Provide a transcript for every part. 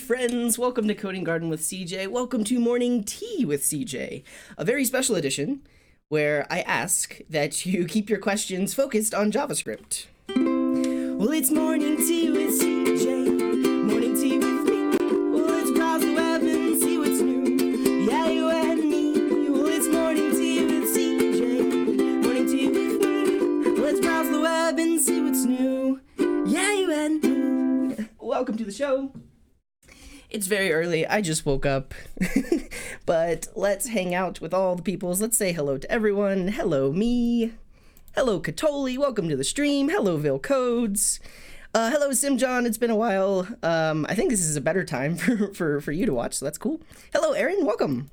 friends. Welcome to Coding Garden with CJ. Welcome to Morning Tea with CJ, a very special edition where I ask that you keep your questions focused on JavaScript. Well, it's Morning Tea with CJ, Morning Tea with me. Well, let's browse the web and see what's new. Yeah, you and me. Well, it's Morning Tea with CJ, Morning Tea with me. Let's browse the web and see what's new. Yeah, you and me. Welcome to the show. It's very early, I just woke up, but let's hang out with all the peoples. Let's say hello to everyone. Hello, me. Hello, Katoli. Welcome to the stream. Hello, Vil Codes. Hello, Simjohn. It's been a while. I think this is a better time for you to watch, so that's cool. Hello, Aaron. Welcome.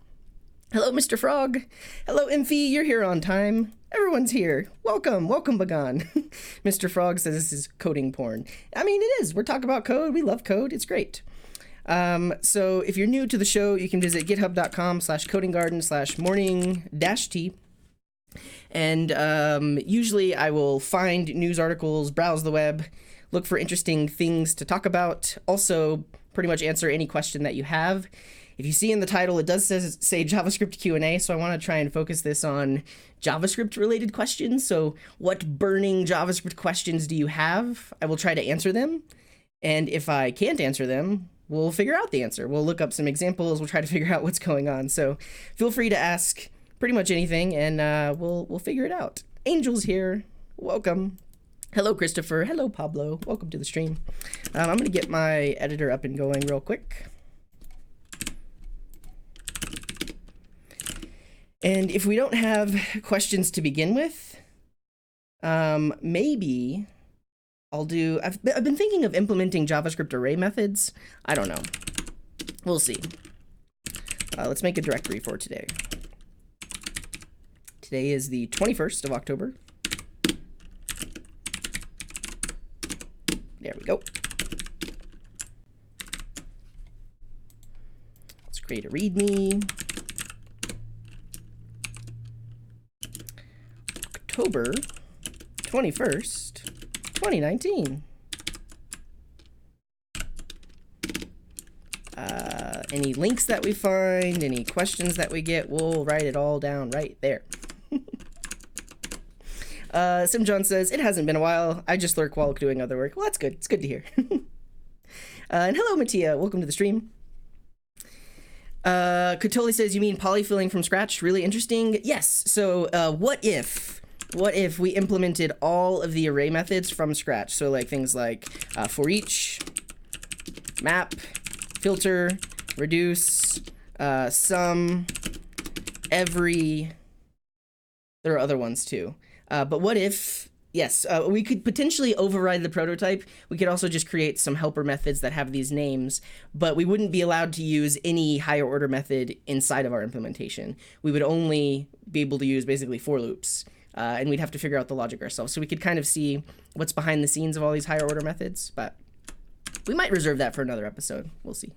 Hello, Mr. Frog. Hello, Imphy. You're here on time. Everyone's here. Welcome. Welcome, Bagan. Mr. Frog says this is coding porn. I mean, it is. We're talking about code. We love code. It's great. So if you're new to the show, you can visit github.com/codinggarden/morning-tea. And usually I will find news articles, browse the web, look for interesting things to talk about. Also, pretty much answer any question that you have. If you see in the title, it does say JavaScript Q&A, so I want to try and focus this on JavaScript-related questions. So what burning JavaScript questions do you have? I will try to answer them. And if I can't answer them, we'll figure out the answer. We'll look up some examples. We'll try to figure out what's going on. So feel free to ask pretty much anything, and we'll figure it out. Angel's here. Welcome. Hello, Christopher. Hello, Pablo. Welcome to the stream. I'm going to get my editor up and going real quick. And if we don't have questions to begin with, maybe I've been thinking of implementing JavaScript array methods. I don't know. We'll see. Let's make a directory for today. Today is the 21st of October. There we go. Let's create a README. October 21st. 2019. Any links that we find, any questions that we get, we'll write it all down right there. Simjohn says, it hasn't been a while. I just lurk while doing other work. Well, that's good. It's good to hear. And hello, Mattia. Welcome to the stream. Katoli says, you mean polyfilling from scratch? Really interesting. Yes. So what if we implemented all of the array methods from scratch? So like things like for each, map, filter, reduce, sum, every. There are other ones too. But what if, yes, we could potentially override the prototype. We could also just create some helper methods that have these names, but we wouldn't be allowed to use any higher order method inside of our implementation. We would only be able to use basically for loops. And we'd have to figure out the logic ourselves. So we could kind of see what's behind the scenes of all these higher order methods, but we might reserve that for another episode. We'll see.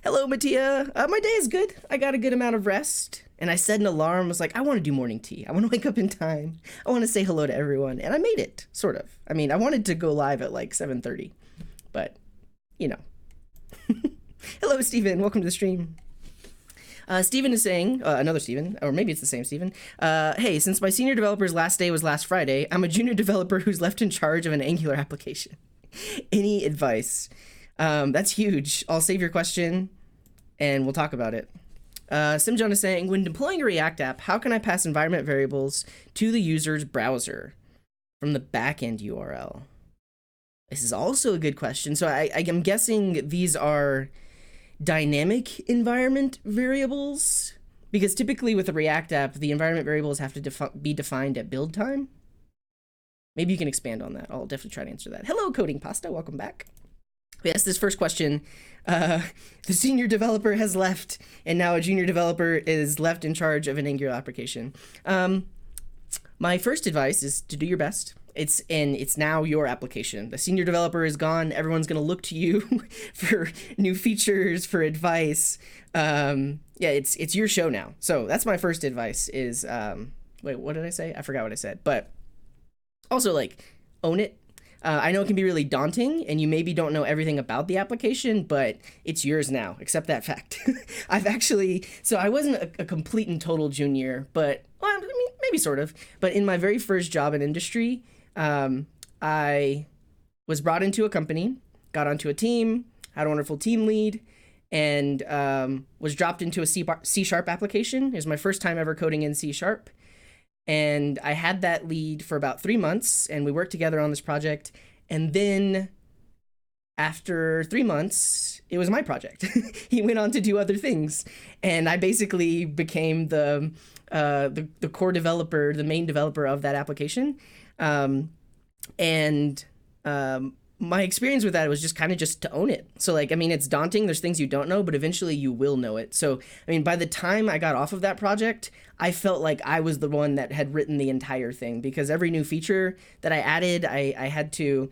Hello, Mattia. My day is good. I got a good amount of rest, and I set an alarm. I was like, I want to do morning tea. I want to wake up in time. I want to say hello to everyone, and I made it, sort of. I mean, I wanted to go live at like 7:30, but, you know. Hello, Steven. Welcome to the stream. Steven is saying, another Steven, or maybe it's the same Steven. Hey, since my senior developer's last day was last Friday, I'm a junior developer who's left in charge of an Angular application. Any advice? That's huge. I'll save your question and we'll talk about it. Simjohn is saying, when deploying a React app, how can I pass environment variables to the user's browser from the backend URL? This is also a good question. So I'm guessing these are dynamic environment variables, because typically with a React app, the environment variables have to be defined at build time. Maybe you can expand on that. I'll definitely try to answer that. Hello, Coding Pasta. Welcome back. Yes, this first question, the senior developer has left, and now a junior developer is left in charge of an Angular application. My first advice is to do your best. It's now your application. The senior developer is gone. Everyone's going to look to you for new features, for advice. Yeah, it's your show now. So that's my first advice is, wait, what did I say? I forgot what I said. But also, like, own it. I know it can be really daunting, and you maybe don't know everything about the application, but it's yours now. Accept that fact. So I wasn't a complete and total junior, but, well, I mean, maybe sort of. But in my very first job in industry, I was brought into a company, got onto a team, had a wonderful team lead, and was dropped into a C# application. It was my first time ever coding in C#. And I had that lead for about 3 months, and we worked together on this project. And then after 3 months, it was my project. He went on to do other things, and I basically became the core developer, the main developer of that application. My experience with that was just kind of just to own it. So, like, I mean, it's daunting. There's things you don't know, but eventually you will know it. So, I mean, by the time I got off of that project, I felt like I was the one that had written the entire thing, because every new feature that I added, I had to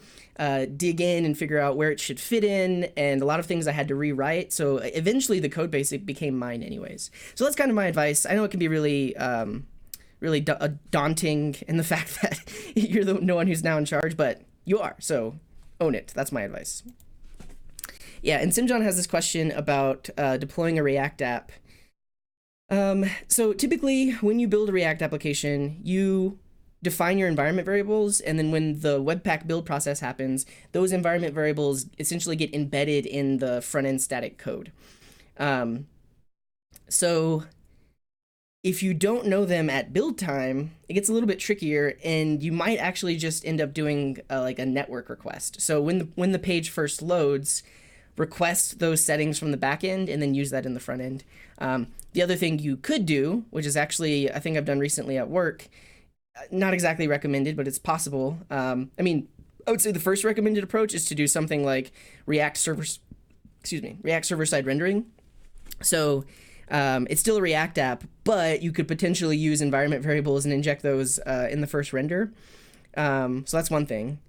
dig in and figure out where it should fit in, and a lot of things I had to rewrite. So eventually the code base became mine anyways. So that's kind of my advice. I know it can be really daunting in the fact that you're the one who's now in charge, but you are. So own it. That's my advice. Yeah, and Simjohn has this question about deploying a React app. So typically, when you build a React application, you define your environment variables, and then when the Webpack build process happens, those environment variables essentially get embedded in the front-end static code. So if you don't know them at build time, it gets a little bit trickier, and you might actually just end up doing like a network request. So when the page first loads, request those settings from the back end and then use that in the front end. The other thing you could do, which is actually I think I've done recently at work, not exactly recommended, but it's possible. I mean, I would say the first recommended approach is to do something like React server-side rendering. So it's still a React app, but you could potentially use environment variables and inject those in the first render. So that's one thing.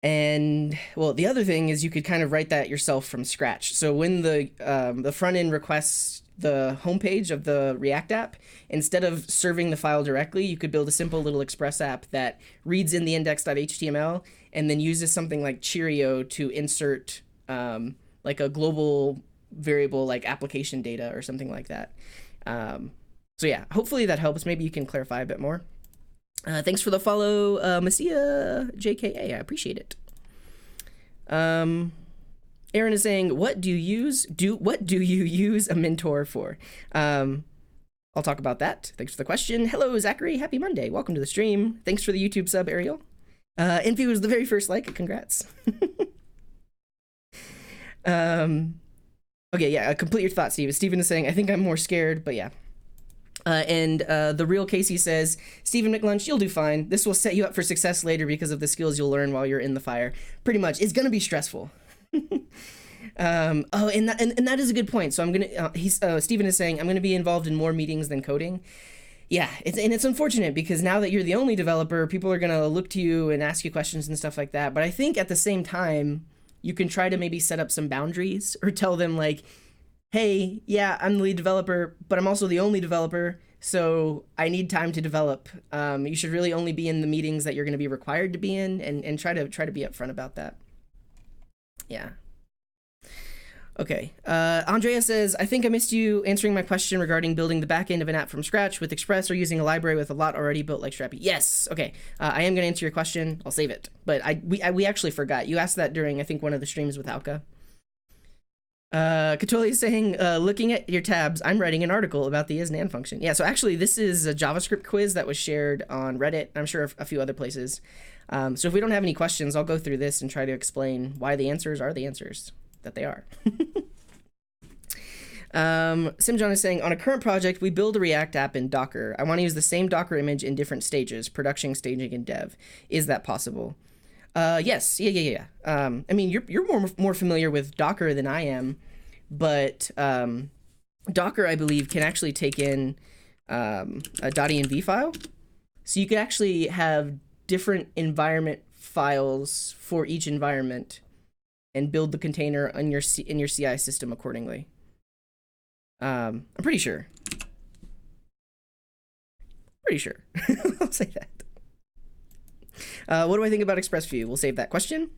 And, well, the other thing is you could kind of write that yourself from scratch. So when the front end requests the homepage of the React app, instead of serving the file directly, you could build a simple little Express app that reads in the index.html and then uses something like Cheerio to insert like a global variable like application data or something like that. So yeah, hopefully that helps. Maybe you can clarify a bit more. Thanks for the follow, Messiah JKA. I appreciate it. Aaron is saying, what do you use a mentor for? I'll talk about that. Thanks for the question. Hello, Zachary. Happy Monday. Welcome to the stream. Thanks for the YouTube sub, Ariel. Envy was the very first like. Congrats. Okay, yeah, complete your thought, Steve. Steven is saying, I think I'm more scared, but yeah. The real Casey says, Stephen McLunch, you'll do fine. This will set you up for success later because of the skills you'll learn while you're in the fire. Pretty much. It's going to be stressful. And that is a good point. So I'm going to, Stephen is saying, I'm going to be involved in more meetings than coding. Yeah, it's unfortunate because now that you're the only developer, people are going to look to you and ask you questions and stuff like that. But I think at the same time, you can try to maybe set up some boundaries or tell them like, hey, yeah, I'm the lead developer, but I'm also the only developer, so I need time to develop. You should really only be in the meetings that you're going to be required to be in, and try to be upfront about that. Yeah. Okay. Andrea says, I think I missed you answering my question regarding building the back end of an app from scratch with Express or using a library with a lot already built like Strappy. Yes. Okay. I am going to answer your question. I'll save it. But we actually forgot. You asked that during, I think, one of the streams with Alka. Katoli is saying, looking at your tabs, I'm writing an article about the isNaN function. Yeah, so actually this is a JavaScript quiz that was shared on Reddit. I'm sure a few other places. So if we don't have any questions, I'll go through this and try to explain why the answers are the answers that they are. Simjohn is saying, on a current project, we build a React app in Docker. I want to use the same Docker image in different stages, production, staging, and dev. Is that possible? Yes. Yeah. I mean, you're more familiar with Docker than I am, but Docker, I believe, can actually take in a .env file. So you could actually have different environment files for each environment and build the container in your CI system accordingly. I'm pretty sure. I'll say that. What do I think about ExpressView? We'll save that question.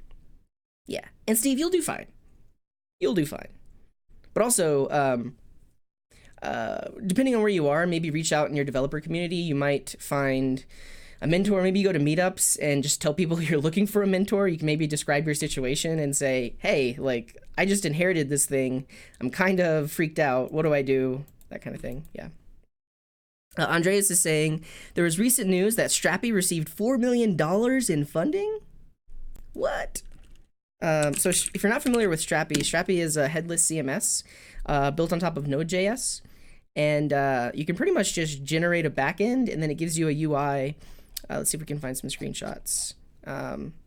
Yeah. And Steve, you'll do fine. You'll do fine. But also, depending on where you are, maybe reach out in your developer community. You might find a mentor. Maybe you go to meetups and just tell people you're looking for a mentor. You can maybe describe your situation and say, hey, like, I just inherited this thing. I'm kind of freaked out. What do I do? That kind of thing. Yeah. Andreas is saying, there was recent news that Strappy received $4 million in funding. What? So if you're not familiar with Strappy, Strappy is a headless CMS built on top of node.js. And you can pretty much just generate a backend, and then it gives you a UI. Let's see if we can find some screenshots.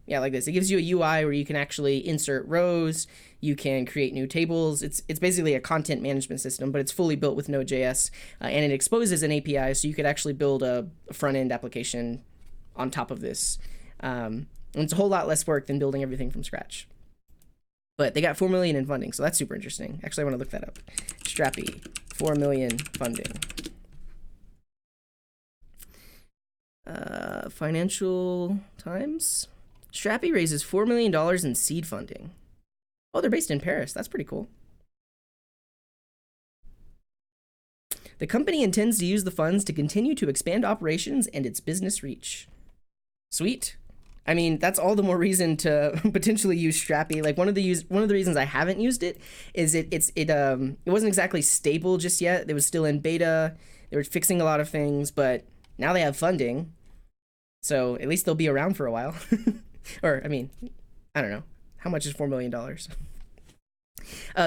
Yeah, like this. It gives you a UI where you can actually insert rows. You can create new tables. It's basically a content management system, but it's fully built with Node.js, and it exposes an API, so you could actually build a front-end application on top of this. And it's a whole lot less work than building everything from scratch. But they got $4 million in funding, so that's super interesting. Actually, I want to look that up. Strappy, $4 million funding. Financial Times. Strappy raises $4 million in seed funding. Oh, they're based in Paris. That's pretty cool. The company intends to use the funds to continue to expand operations and its business reach. Sweet. I mean, that's all the more reason to potentially use Strappy. Like one of the reasons I haven't used it is it wasn't exactly stable just yet. It was still in beta. They were fixing a lot of things, but now they have funding. So at least they'll be around for a while. Or, I mean, I don't know. How much is $4 million?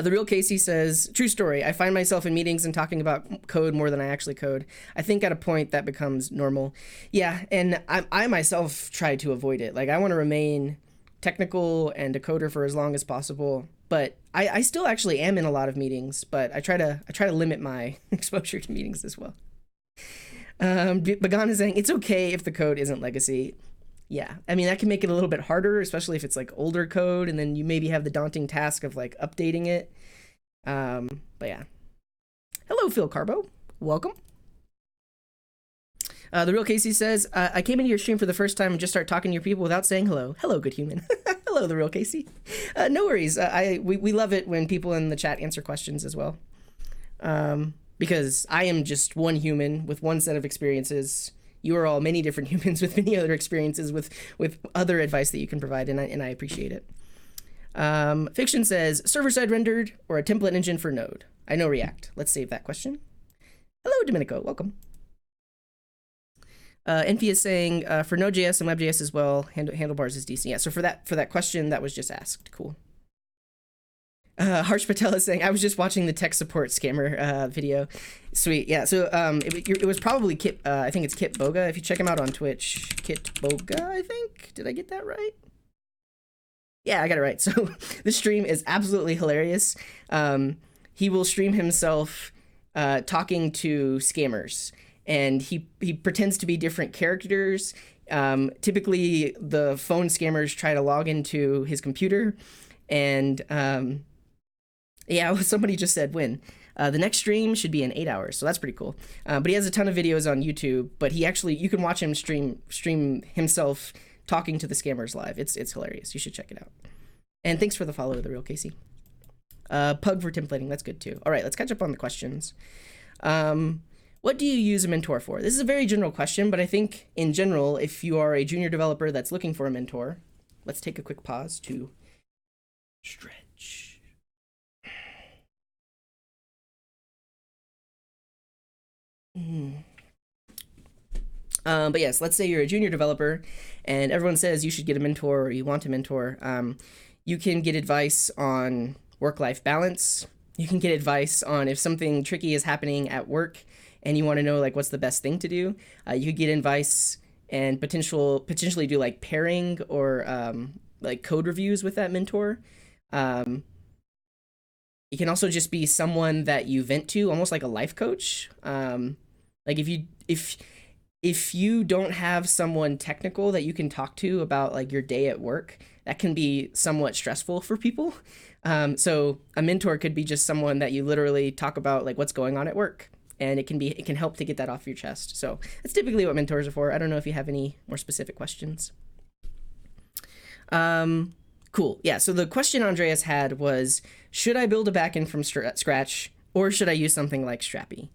The Real Casey says, true story. I find myself in meetings and talking about code more than I actually code. I think at a point that becomes normal. Yeah, and I myself try to avoid it. Like, I want to remain technical and a coder for as long as possible. But I still actually am in a lot of meetings, but I try to limit my exposure to meetings as well. Bagan is saying, it's okay if the code isn't legacy. Yeah, I mean, that can make it a little bit harder, especially if it's like older code, and then you maybe have the daunting task of like updating it. But yeah. Hello, Phil Carbo. Welcome. The Real Casey says, I came into your stream for the first time and just start talking to your people without saying hello. Hello, good human. Hello, The Real Casey. No worries. We love it when people in the chat answer questions as well. Because I am just one human with one set of experiences. You are all many different humans with many other experiences with other advice that you can provide, and I appreciate it. Fiction says, server-side rendered or a template engine for Node? I know React. Let's save that question. Hello, Domenico. Welcome. Enfi is saying, for Node.js and WebJS as well, handlebars is decent. Yeah, so for that question, that was just asked. Cool. Harsh Patel is saying, I was just watching the tech support scammer video. Sweet. Yeah, so it was probably Kit, I think it's Kit Boga. If you check him out on Twitch, Kit Boga, I think. Did I get that right? Yeah, I got it right. So this stream is absolutely hilarious. He will stream himself talking to scammers, and he pretends to be different characters. Typically, the phone scammers try to log into his computer, and yeah, somebody just said when. The next stream should be in 8 hours, so that's pretty cool. But he has a ton of videos on YouTube, but you can watch him stream himself talking to the scammers live. It's hilarious. You should check it out. And thanks for the follow, The Real Casey. Pug for templating, that's good too. All right, let's catch up on the questions. What do you use a mentor for? This is a very general question, but I think in general, if you are a junior developer that's looking for a mentor, let's take a quick pause to stretch. But yes, let's say you're a junior developer and everyone says you should get a mentor or you want a mentor. You can get advice on work-life balance. You can get advice on if something tricky is happening at work and you want to know like what's the best thing to do. You could get advice and potentially do like pairing or like code reviews with that mentor. You can also just be someone that you vent to, almost like a life coach. Like if you don't have someone technical that you can talk to about like your day at work, that can be somewhat stressful for people. So a mentor could be just someone that you literally talk about like what's going on at work, and it can help to get that off your chest. So that's typically what mentors are for. I don't know if you have any more specific questions. Cool. Yeah. So the question Andreas had was, should I build a backend from scratch, or should I use something like Strappy?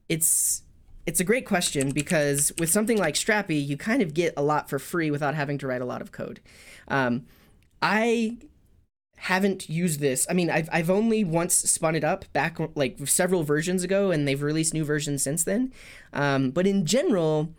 It's a great question, because with something like Strappy, you kind of get a lot for free without having to write a lot of code. I haven't used this. I mean, I've only once spun it up back like several versions ago, and they've released new versions since then. But in general,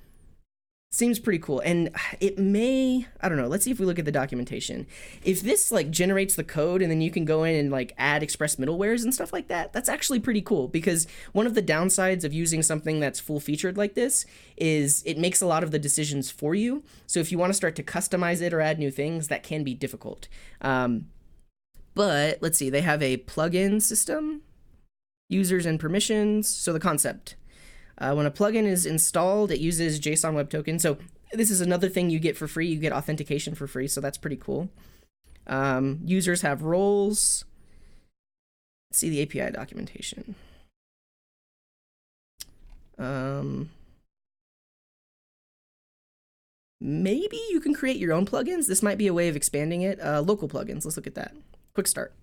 seems pretty cool. And it may, I don't know, let's see if we look at the documentation. If this like generates the code and then you can go in and like add express middlewares and stuff like that, that's actually pretty cool, because one of the downsides of using something that's full featured like this is it makes a lot of the decisions for you. So if you want to start to customize it or add new things, that can be difficult. But let's see, they have a plugin system, users and permissions. So the concept. When a plugin is installed, it uses JSON Web Token. So this is another thing you get for free. You get authentication for free, so that's pretty cool. Users have roles. Let's see the API documentation. Maybe you can create your own plugins. This might be a way of expanding it. Local plugins, let's look at that. Quick start.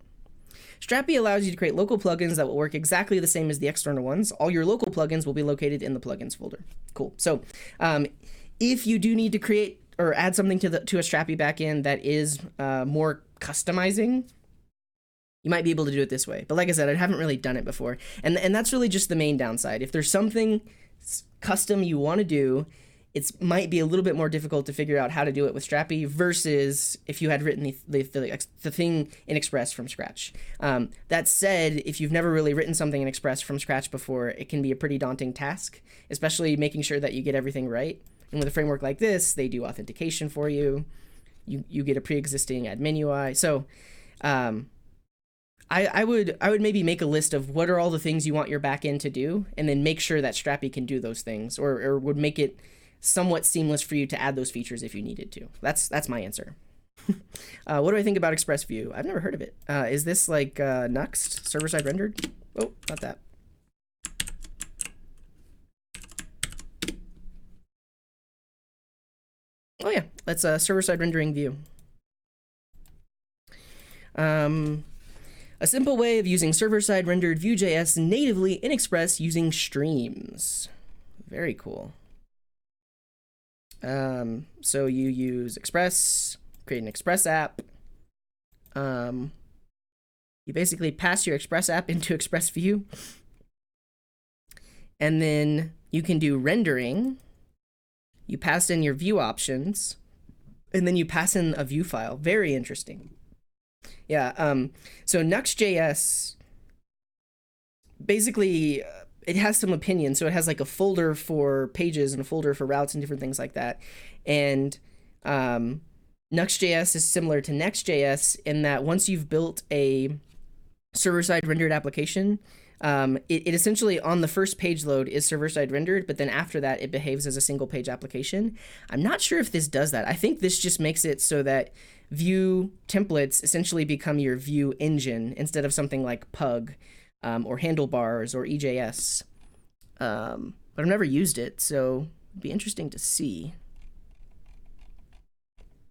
Strappy allows you to create local plugins that will work exactly the same as the external ones. All your local plugins will be located in the plugins folder. Cool. So if you do need to create or add something to a Strappy backend that is more customizing, you might be able to do it this way. But like I said, I haven't really done it before. And that's really just the main downside. If there's something custom you want to do, it might be a little bit more difficult to figure out how to do it with Strappy versus if you had written the thing in Express from scratch. That said, if you've never really written something in Express from scratch before, it can be a pretty daunting task, especially making sure that you get everything right. And with a framework like this, they do authentication for you. You get a pre-existing admin UI. So I would maybe make a list of what are all the things you want your backend to do, and then make sure that Strappy can do those things, or would make it somewhat seamless for you to add those features if you needed to. That's my answer. What do I think about Express View? I've never heard of it. Is this like Nuxt, server-side rendered? Oh, not that. Oh yeah, that's a server-side rendering view. A simple way of using server-side rendered Vue.js natively in Express using streams. Very cool. So you use Express, create an Express app. You basically pass your Express app into Express View, and then you can do rendering. You pass in your view options, and then you pass in a view file. Very interesting. Yeah. So Nuxt.js basically it has some opinion. So it has like a folder for pages and a folder for routes and different things like that. And Nuxt.js is similar to Next.js in that once you've built a server-side rendered application, it essentially on the first page load is server-side rendered, but then after that it behaves as a single page application. I'm not sure if this does that. I think this just makes it so that Vue templates essentially become your Vue engine instead of something like Pug or Handlebars or EJS. But I've never used it, so it'd be interesting to see.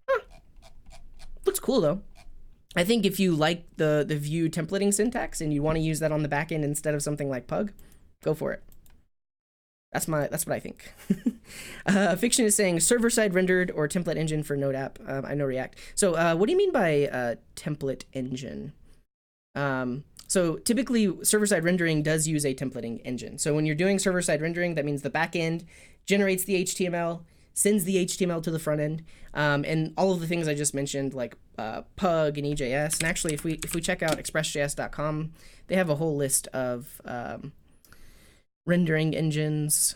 Huh. Looks cool though. I think if you like the Vue templating syntax and you want to use that on the back end instead of something like Pug, go for it. That's what I think. Fiction is saying server-side rendered or template engine for Node app. I know React. So what do you mean by template engine? So typically server-side rendering does use a templating engine. So when you're doing server-side rendering, that means the backend generates the HTML, sends the HTML to the front end, and all of the things I just mentioned, like Pug and EJS. And actually, if we check out expressjs.com, they have a whole list of rendering engines.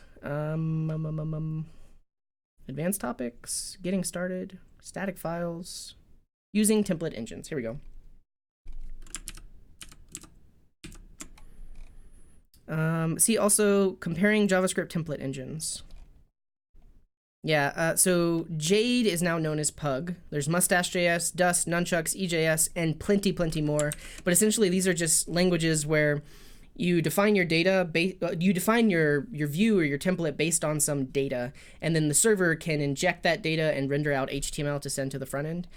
Advanced topics, getting started, static files, using template engines. Here we go. See also comparing JavaScript template engines. Yeah, so Jade is now known as Pug. There's Mustache.js, Dust, Nunchucks, EJS, and plenty more. But essentially, these are just languages where you define your data, you define your view or your template based on some data, and then the server can inject that data and render out HTML to send to the front end.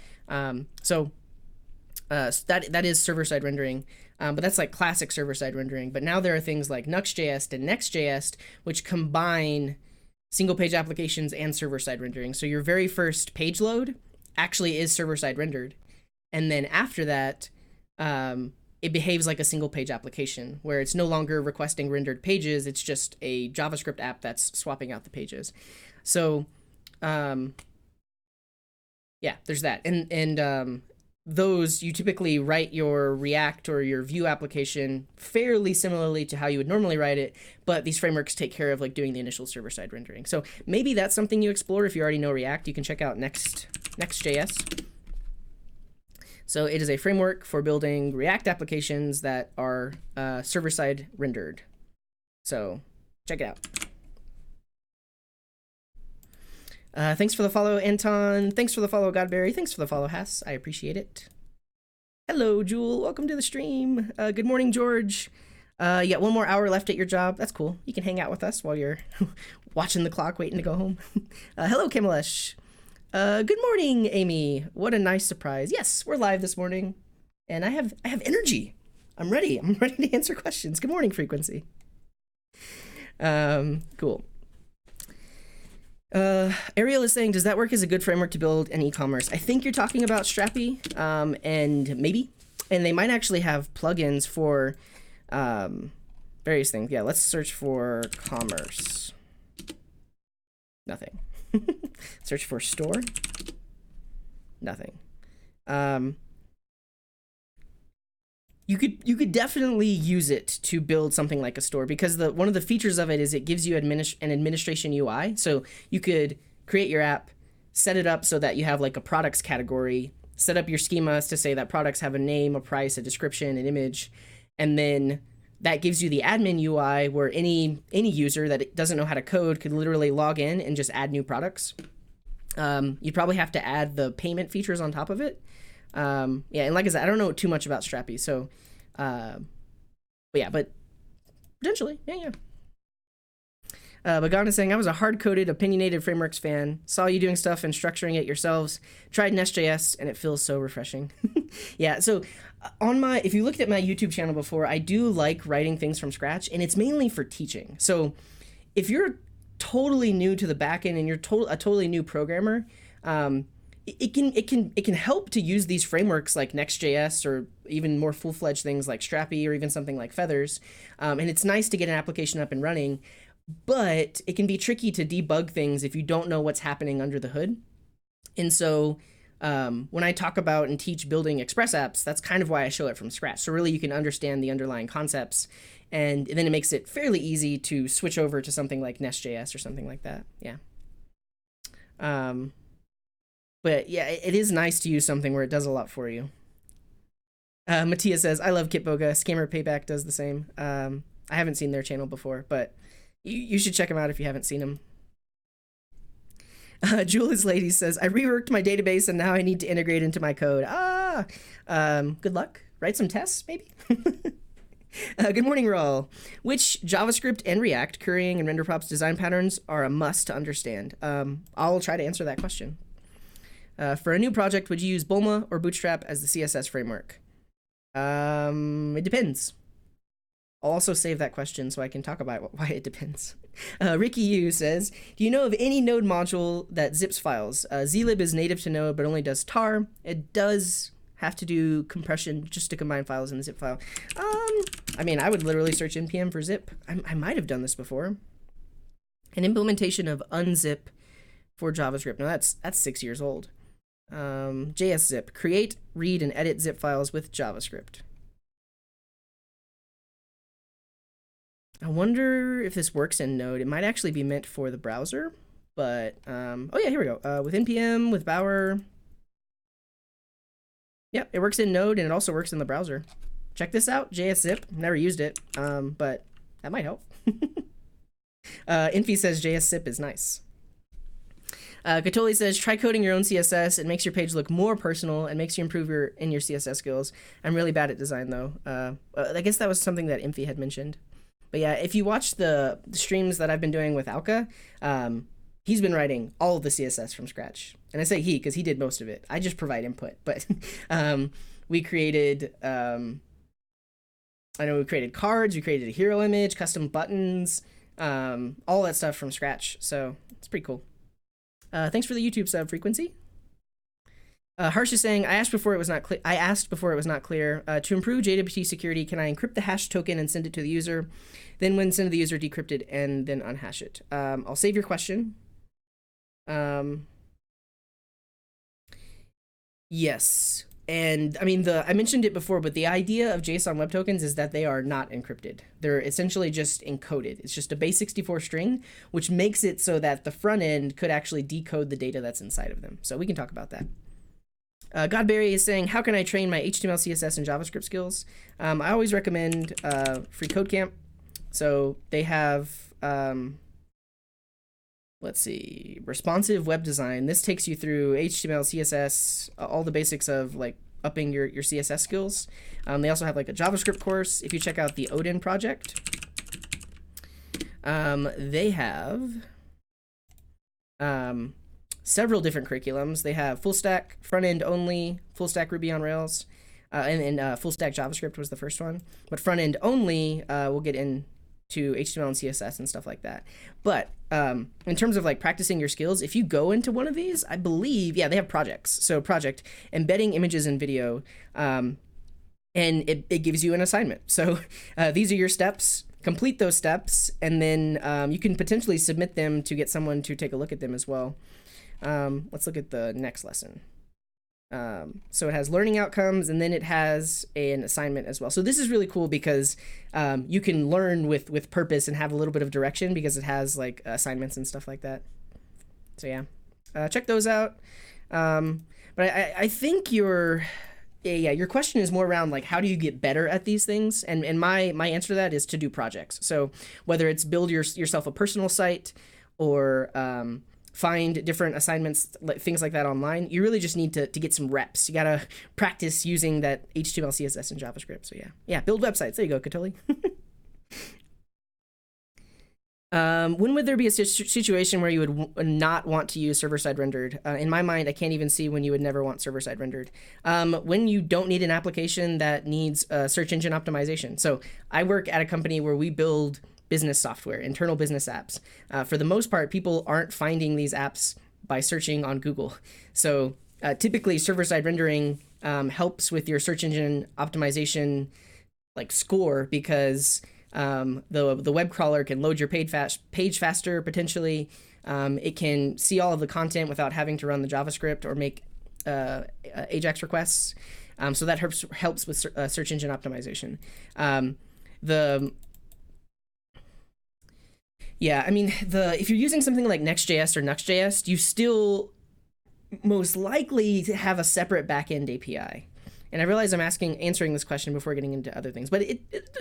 That is server-side rendering, but that's like classic server-side rendering. But now there are things like Nuxt.js and Next.js, which combine single-page applications and server-side rendering. So your very first page load actually is server-side rendered, and then after that, it behaves like a single-page application, where it's no longer requesting rendered pages. It's just a JavaScript app that's swapping out the pages. So, yeah, there's that, and those, you typically write your React or your Vue application fairly similarly to how you would normally write it, but these frameworks take care of like doing the initial server-side rendering. So maybe that's something you explore if you already know React. You can check out Next.js. So it is a framework for building React applications that are server-side rendered. So check it out. Thanks for the follow, Anton. Thanks for the follow, Godberry. Thanks for the follow, Hass. I appreciate it. Hello, Jewel. Welcome to the stream. Good morning, George. You got one more hour left at your job. That's cool. You can hang out with us while you're watching the clock, waiting to go home. Hello, Kamalesh. Good morning, Amy. What a nice surprise. Yes, we're live this morning, and I have energy. I'm ready. I'm ready to answer questions. Good morning, Frequency. Cool. Ariel is saying, does that work as a good framework to build an e-commerce? I think you're talking about Strappy, and maybe. And they might actually have plugins for various things. Yeah, let's search for commerce. Nothing. Search for store. Nothing. You could definitely use it to build something like a store, because one of the features of it is it gives you an administration UI. So you could create your app, set it up so that you have like a products category, set up your schemas to say that products have a name, a price, a description, an image, and then that gives you the admin UI where any user that doesn't know how to code could literally log in and just add new products. You'd probably have to add the payment features on top of it. Yeah, and like I said, I don't know too much about Strappy, so, but yeah, but potentially, yeah. Bagan is saying, I was a hard-coded, opinionated frameworks fan, saw you doing stuff and structuring it yourselves, tried Nest.js, and it feels so refreshing. Yeah, so if you looked at my YouTube channel before, I do like writing things from scratch, and it's mainly for teaching. So if you're totally new to the backend and you're a totally new programmer, it can help to use these frameworks like Next.js or even more full-fledged things like Strappy or even something like Feathers. And it's nice to get an application up and running, but it can be tricky to debug things if you don't know what's happening under the hood. And so when I talk about and teach building Express apps, that's kind of why I show it from scratch. So really you can understand the underlying concepts, and then it makes it fairly easy to switch over to something like Nest.js or something like that. Yeah. But yeah, it is nice to use something where it does a lot for you. Mattia says, I love Kitboga. Scammer Payback does the same. I haven't seen their channel before, but you should check them out if you haven't seen them. Julius Lady says, I reworked my database and now I need to integrate into my code. Good luck. Write some tests, maybe? Good morning, Raul. Which JavaScript and React currying and render props design patterns are a must to understand? I'll try to answer that question. For a new project, would you use Bulma or Bootstrap as the CSS framework? It depends. I'll also save that question so I can talk about why it depends. Ricky Yu says, do you know of any Node module that zips files? zlib is native to Node, but only does tar. It does have to do compression just to combine files in the zip file. I mean, I would literally search npm for zip. I might have done this before. An implementation of unzip for JavaScript. Now that's 6 years old. JSZip, create, read, and edit zip files with JavaScript. I wonder if this works in Node. It might actually be meant for the browser, but, oh yeah, here we go. With NPM, with Bower. Yep, it works in Node, and it also works in the browser. Check this out, JSZip. Never used it, but that might help. Infi says JSZip is nice. Katoli says, try coding your own CSS. It makes your page look more personal and makes you improve your CSS skills. I'm really bad at design, though. I guess that was something that Imphy had mentioned. But yeah, if you watch the streams that I've been doing with Alka, he's been writing all of the CSS from scratch. And I say he because he did most of it. I just provide input. But we created... I know we created cards, we created a hero image, custom buttons, all that stuff from scratch. So it's pretty cool. Thanks for the YouTube sub, Frequency. Harsh is saying, I asked before it was not clear. To improve JWT security, can I encrypt the hash token and send it to the user? Then when send to the user, decrypt it and then unhash it. I'll save your question. Yes. And I mean, I mentioned it before, but the idea of JSON Web Tokens is that they are not encrypted. They're essentially just encoded. It's just a base 64 string, which makes it so that the front end could actually decode the data that's inside of them. So we can talk about that. Godberry is saying, how can I train my HTML, CSS, and JavaScript skills? I always recommend Free Code Camp. So they have, let's see, responsive web design. This takes you through HTML, CSS, all the basics of like upping your CSS skills. They also have like a JavaScript course. If you check out the Odin project, they have several different curriculums. They have full stack, front end only, full stack Ruby on Rails, and full stack JavaScript was the first one. But front end only, we'll get into HTML and CSS and stuff like that. But in terms of like practicing your skills, if you go into one of these, I believe, yeah, they have projects. So project, embedding images in video, and it gives you an assignment. So these are your steps. Complete those steps, and then you can potentially submit them to get someone to take a look at them as well. Let's look at the next lesson. So it has learning outcomes, and then it has an assignment as well. So this is really cool because you can learn with purpose and have a little bit of direction because it has like assignments and stuff like that. So yeah, check those out. But I think your question is more around like how do you get better at these things, and my answer to that is to do projects. So whether it's build yourself a personal site or find different assignments, things like that online, you really just need to get some reps. You gotta practice using that HTML, CSS, and JavaScript. So yeah, build websites. There you go, Katoli. When would there be a situation where you would not want to use server-side rendered? In my mind, I can't even see when you would never want server-side rendered. When you don't need an application that needs search engine optimization. So I work at a company where we build business software, internal business apps. For the most part, people aren't finding these apps by searching on Google. So typically server-side rendering helps with your search engine optimization like score because the web crawler can load your page faster potentially. It can see all of the content without having to run the JavaScript or make AJAX requests. So that helps with search engine optimization. Yeah, I mean, if you're using something like Next.js or Nuxt.js, you still most likely to have a separate backend API. And I realize I'm answering this question before getting into other things, but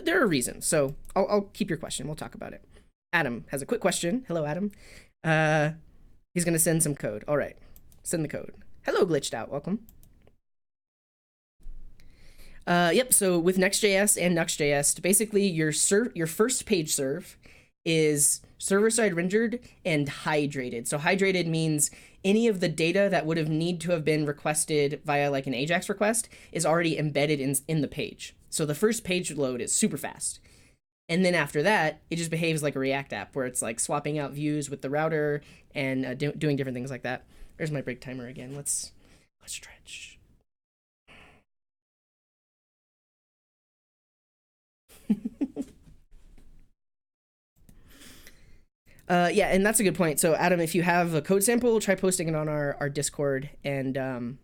there are reasons. So I'll keep your question. We'll talk about it. Adam has a quick question. Hello, Adam. He's going to send some code. All right, send the code. Hello, Glitched Out. Welcome. Yep, so with Next.js and Nuxt.js, basically your first page serve is server-side rendered and hydrated. So hydrated means any of the data that would have need to have been requested via like an AJAX request is already embedded in the page. So the first page load is super fast. And then after that, it just behaves like a React app where it's like swapping out views with the router and doing different things like that. There's my break timer again. Let's stretch. Yeah, and that's a good point. So Adam, if you have a code sample, try posting it on our Discord, and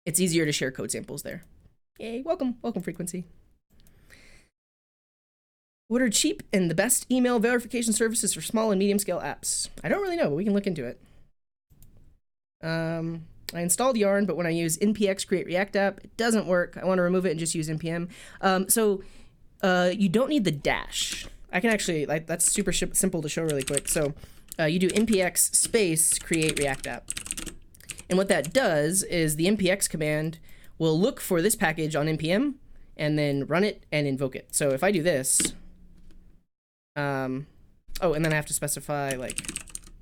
it's easier to share code samples there. Yay, welcome Frequency. What are cheap and the best email verification services for small and medium scale apps? I don't really know, but we can look into it. I installed Yarn, but when I use npx create React app, it doesn't work. I want to remove it and just use npm. So you don't need the dash. I can actually, that's super simple to show really quick. So you do npx space create React app. And what that does is the npx command will look for this package on npm and then run it and invoke it. So if I do this, oh, and then I have to specify like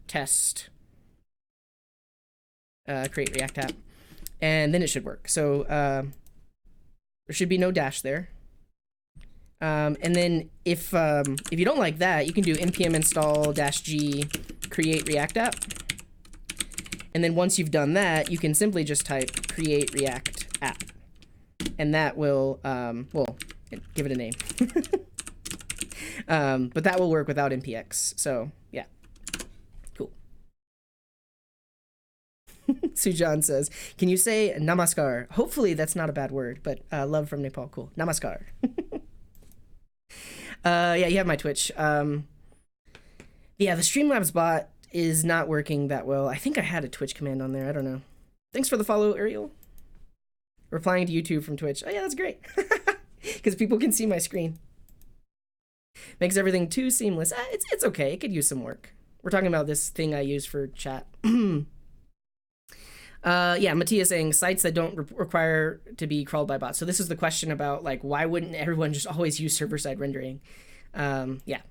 test create React app, and then it should work. So there should be no dash there. And then if you don't like that, you can do npm install -g create React app. And then once you've done that, you can simply just type create React app. And that will, well, give it a name. But that will work without npx. So yeah, cool. Sujan says, can you say namaskar? Hopefully that's not a bad word, but love from Nepal. Cool. Namaskar. Yeah, you have my Twitch. Yeah, the Streamlabs bot is not working that well. I think I had a Twitch command on there. I don't know. Thanks for the follow, Ariel. Replying to YouTube from Twitch. Oh yeah, that's great. Because people can see my screen. Makes everything too seamless. It's okay. It could use some work. We're talking about this thing I use for chat. Yeah, Matthias saying sites that don't require to be crawled by bots. So this is the question about like, why wouldn't everyone just always use server-side rendering? Yeah.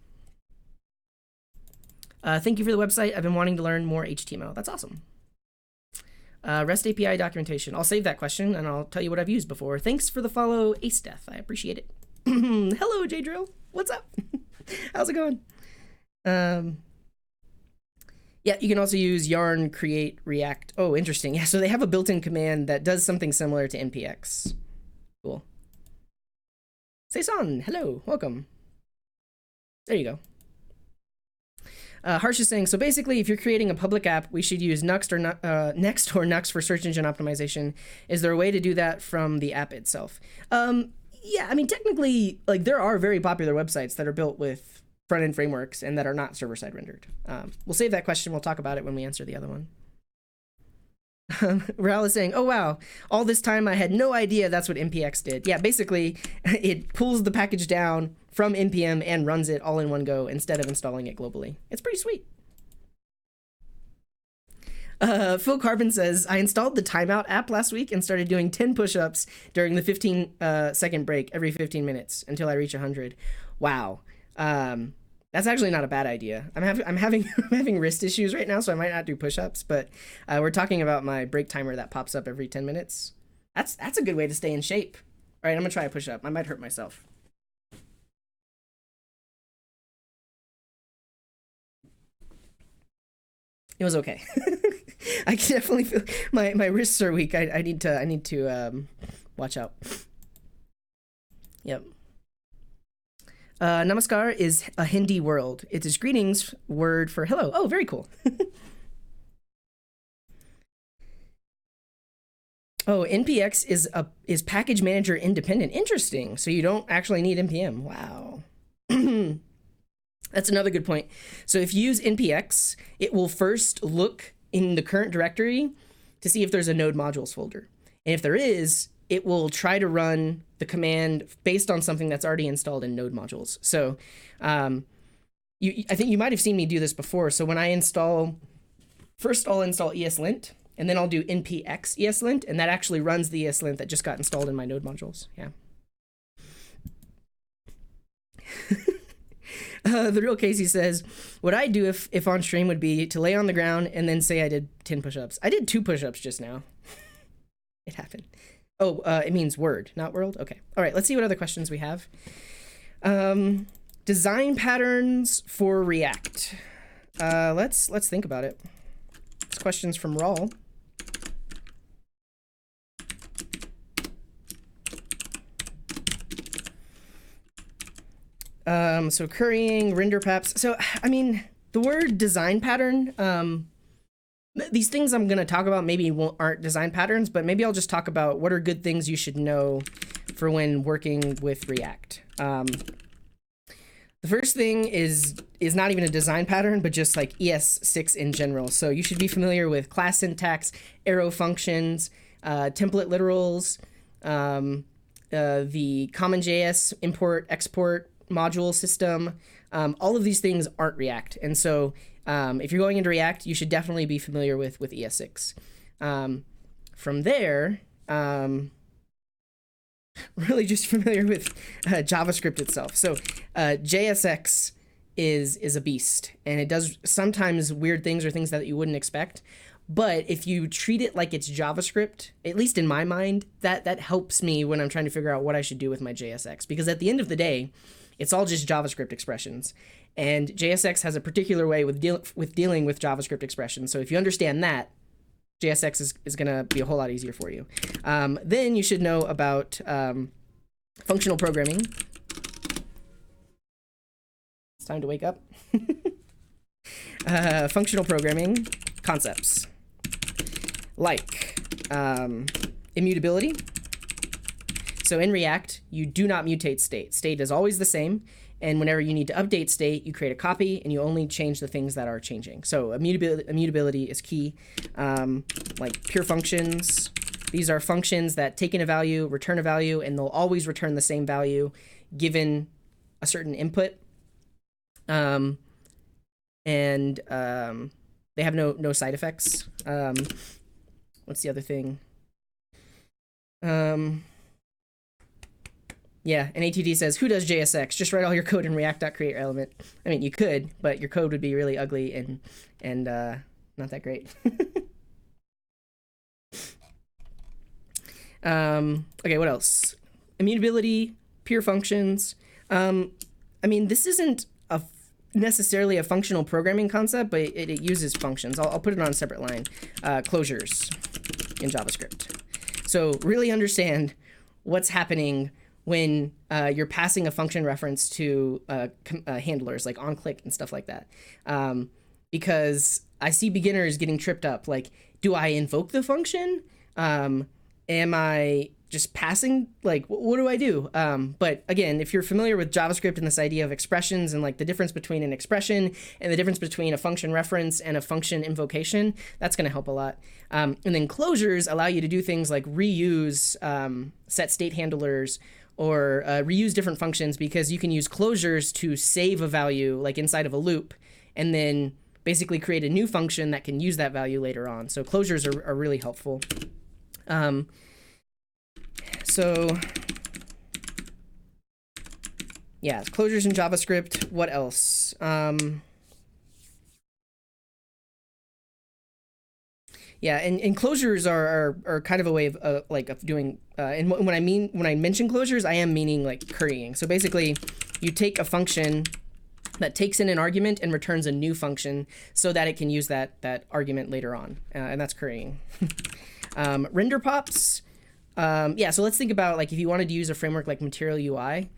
Thank you for the website. I've been wanting to learn more HTML. That's awesome. REST API documentation. I'll save that question and I'll tell you what I've used before. Thanks for the follow, Ace Death. I appreciate it. Hello, Jdrill. What's up? How's it going? Yeah, you can also use yarn create React. Oh, interesting. Yeah, so they have a built-in command that does something similar to npx. Cool. Saison, hello, welcome. There you go. Harsh is saying, so basically, if you're creating a public app, we should use Next or Nux for search engine optimization. Is there a way to do that from the app itself? Yeah, I mean, technically, like there are very popular websites that are built with front-end frameworks and that are not server-side rendered. We'll save that question. We'll talk about it when we answer the other one. Raul is saying, oh, wow, all this time I had no idea that's what npx did. Yeah, basically, it pulls the package down from npm and runs it all in one go instead of installing it globally. It's pretty sweet. Phil Carbon says, I installed the Timeout app last week and started doing 10 push-ups during the 15-second break every 15 minutes until I reach 100. Wow. That's actually not a bad idea. I'm having wrist issues right now, so I might not do push-ups, but we're talking about my break timer that pops up every 10 minutes. That's a good way to stay in shape. All right, I'm gonna try a push-up. I might hurt myself. It was okay. I can definitely feel my wrists are weak. I need to watch out. Yep. Namaskar is a Hindi word. It is greetings word for hello. Oh, very cool. Oh, npx is package manager independent. Interesting. So you don't actually need npm. Wow. That's another good point. So if you use npx, it will first look in the current directory to see if there's a node modules folder. And if there is, it will try to run the command based on something that's already installed in node modules. So I think you might have seen me do this before. So when I install, first I'll install ESLint, and then I'll do npx ESLint, and that actually runs the ESLint that just got installed in my node modules. Yeah. The real Casey says, what I'd do if on stream would be to lay on the ground and then say I did 10 push-ups. I did 2 push-ups just now. It happened. Oh, it means word, not world? Okay. All right, let's see what other questions we have. Design patterns for React. Let's think about it. This question's from Raul. So currying, render paps. So, I mean, the word design pattern, these things I'm going to talk about maybe aren't design patterns, but maybe I'll just talk about what are good things you should know for when working with React. The first thing is not even a design pattern, but just like ES6 in general. So you should be familiar with class syntax, arrow functions, template literals, the CommonJS import, export module system. All of these things aren't React. And so If you're going into React, you should definitely be familiar with ES6. From there, really just familiar with JavaScript itself. So JSX is a beast, and it does sometimes weird things or things that you wouldn't expect. But if you treat it like it's JavaScript, at least in my mind, that helps me when I'm trying to figure out what I should do with my JSX. Because at the end of the day, it's all just JavaScript expressions. And JSX has a particular way with dealing with JavaScript expressions. So if you understand that, JSX is going to be a whole lot easier for you. Then you should know about functional programming. It's time to wake up. Functional programming concepts like immutability. So in React, you do not mutate state. State is always the same. And whenever you need to update state, you create a copy and you only change the things that are changing. So immutability is key. Like pure functions. These are functions that take in a value, return a value, and they'll always return the same value given a certain input. And they have no side effects. What's the other thing? Yeah, and ATD says, who does JSX? Just write all your code in React.createElement. I mean, you could, but your code would be really ugly and not that great. Okay, what else? Immutability, pure functions. I mean, this isn't necessarily a functional programming concept, but it uses functions. I'll put it on a separate line. Closures in JavaScript. So really understand what's happening when you're passing a function reference to handlers like onClick and stuff like that. Because I see beginners getting tripped up. Like, do I invoke the function? Am I just passing? Like, what do I do? But again, if you're familiar with JavaScript and this idea of expressions and like the difference between an expression and the difference between a function reference and a function invocation, that's going to help a lot. And then closures allow you to do things like reuse set state handlers or reuse different functions, because you can use closures to save a value like inside of a loop and then basically create a new function that can use that value later on. So closures are really helpful. So yeah, closures in JavaScript. What else? Yeah, and closures are kind of a way of like of doing. And when I mention closures, I am meaning like currying. So basically, you take a function that takes in an argument and returns a new function so that it can use that argument later on, and that's currying. Render pops. Yeah, so let's think about like if you wanted to use a framework like Material UI.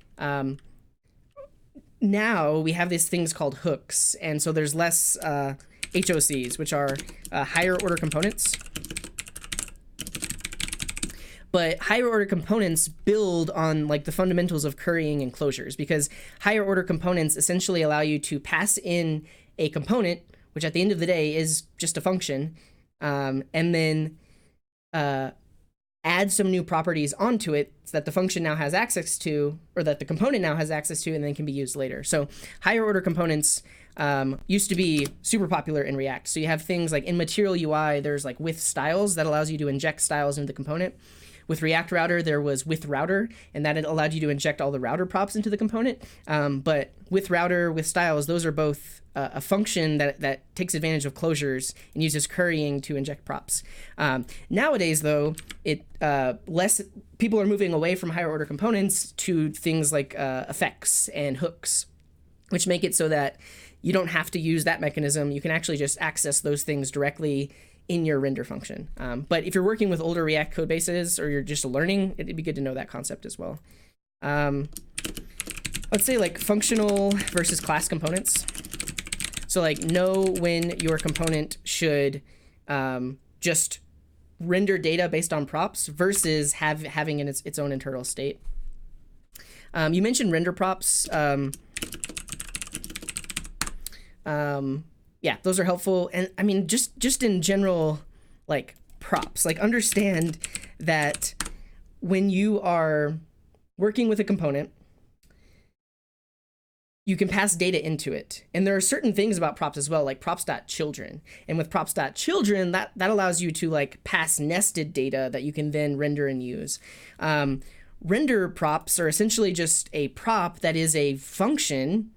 Now we have these things called hooks, and so there's less HOCs, which are higher order components. But higher order components build on like the fundamentals of currying and closures, because higher order components essentially allow you to pass in a component, which at the end of the day is just a function, and then add some new properties onto it so that the function now has access to, or that the component now has access to, and then can be used later. So higher order components used to be super popular in React. So you have things like in Material UI, there's like with styles that allows you to inject styles into the component. With React Router, there was with router, and that allowed you to inject all the router props into the component. But with router, with styles, those are both a function that takes advantage of closures and uses currying to inject props. Nowadays, though, less people are moving away from higher order components to things like effects and hooks, which make it so that you don't have to use that mechanism. You can actually just access those things directly in your render function. But if you're working with older React code bases or you're just learning, it'd be good to know that concept as well. Let's say like functional versus class components. So like know when your component should just render data based on props versus having in its own internal state. You mentioned render props. Yeah, those are helpful. And I mean, just in general, like props, like understand that when you are working with a component, you can pass data into it. And there are certain things about props as well, like props.children. And with props.children, that allows you to like pass nested data that you can then render and use. Render props are essentially just a prop that is a function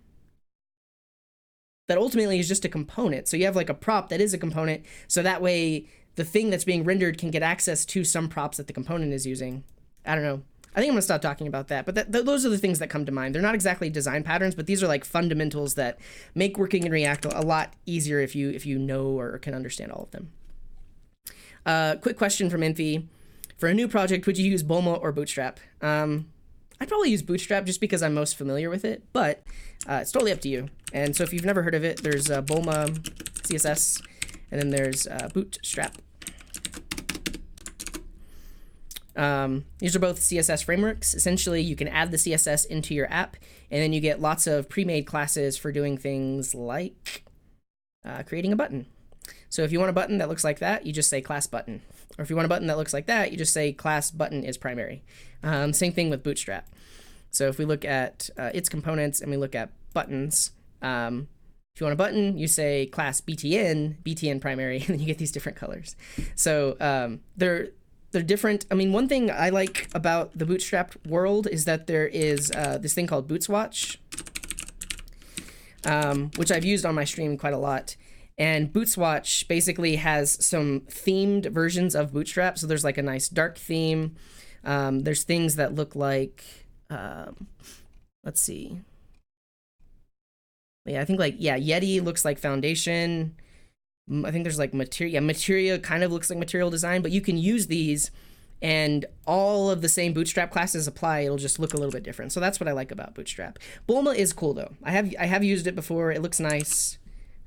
that ultimately is just a component. So you have like a prop that is a component, so that way the thing that's being rendered can get access to some props that the component is using. I don't know. I think I'm gonna stop talking about that, but those are the things that come to mind. They're not exactly design patterns, but these are like fundamentals that make working in React a lot easier if you know or can understand all of them. Quick question from Envy. For a new project, would you use Bulma or Bootstrap? I'd probably use Bootstrap just because I'm most familiar with it, but it's totally up to you. And so if you've never heard of it, there's Bulma CSS, and then there's Bootstrap. These are both CSS frameworks. Essentially, you can add the CSS into your app, and then you get lots of pre-made classes for doing things like creating a button. So if you want a button that looks like that, you just say class button. Or if you want a button that looks like that, you just say class button is primary. Same thing with Bootstrap. So if we look at its components and we look at buttons, if you want a button, you say class BTN primary, and then you get these different colors. So they're different. I mean, one thing I like about the Bootstrap world is that there is this thing called Bootswatch, which I've used on my stream quite a lot. And Bootswatch basically has some themed versions of Bootstrap. So there's like a nice dark theme. There's things that look like, let's see. Yeah, I think like, yeah, Yeti looks like Foundation. I think there's like Materia. Yeah, Materia kind of looks like Material Design, but you can use these and all of the same Bootstrap classes apply. It'll just look a little bit different. So that's what I like about Bootstrap. Bulma is cool though. I have used it before. It looks nice.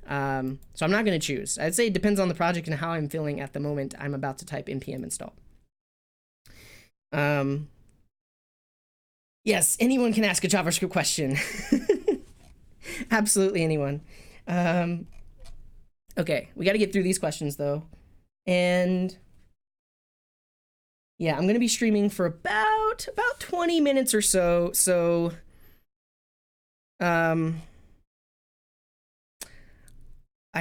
So I'm not going to choose. I'd say it depends on the project and how I'm feeling at the moment. I'm about to type npm install. Yes, anyone can ask a JavaScript question. Absolutely anyone. Okay, we got to get through these questions though. And yeah, I'm going to be streaming for about 20 minutes or so. So I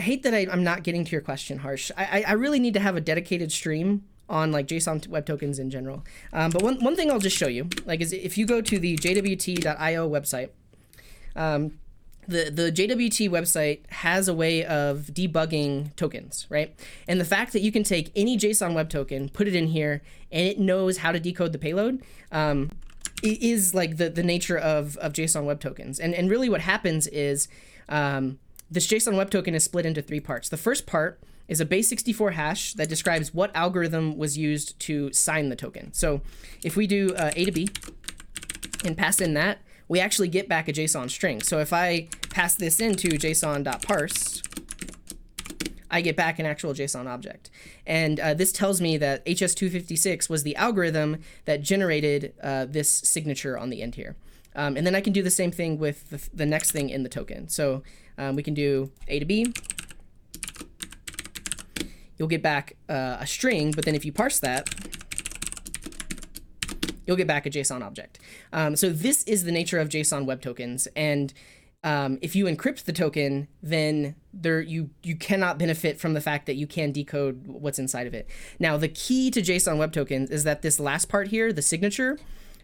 hate that I'm not getting to your question, Harsh. I really need to have a dedicated stream on like JSON web tokens in general. But one thing I'll just show you, like, is if you go to the jwt.io website, the JWT website has a way of debugging tokens, right? And the fact that you can take any JSON web token, put it in here, and it knows how to decode the payload, is like the nature of JSON web tokens. And really what happens is this JSON web token is split into 3 parts. The first part is a base64 hash that describes what algorithm was used to sign the token. So if we do A to B and pass in that, we actually get back a JSON string. So if I pass this into json.parse, I get back an actual JSON object. And this tells me that HS256 was the algorithm that generated this signature on the end here. And then I can do the same thing with the next thing in the token. So we can do A to B. You'll get back a string, but then if you parse that, you'll get back a JSON object. So this is the nature of JSON web tokens. And if you encrypt the token, then you cannot benefit from the fact that you can decode what's inside of it. Now, the key to JSON web tokens is that this last part here, the signature,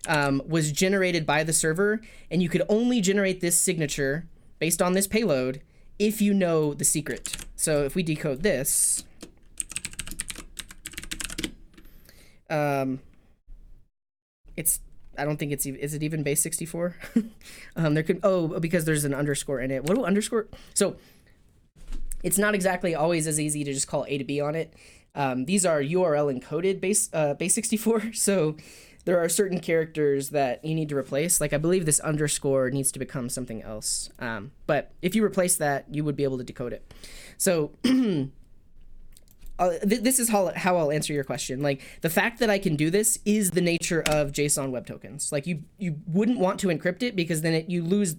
was generated by the server, and you could only generate this signature based on this payload if you know the secret. So if we decode this, I don't think is it even base 64? There could, because there's an underscore in it. What do underscore? So it's not exactly always as easy to just call A to B on it. These are URL encoded base 64. So there are certain characters that you need to replace. Like I believe this underscore needs to become something else. But if you replace that, you would be able to decode it. So this is how I'll answer your question. Like the fact that I can do this is the nature of JSON web tokens. Like you wouldn't want to encrypt it because then you lose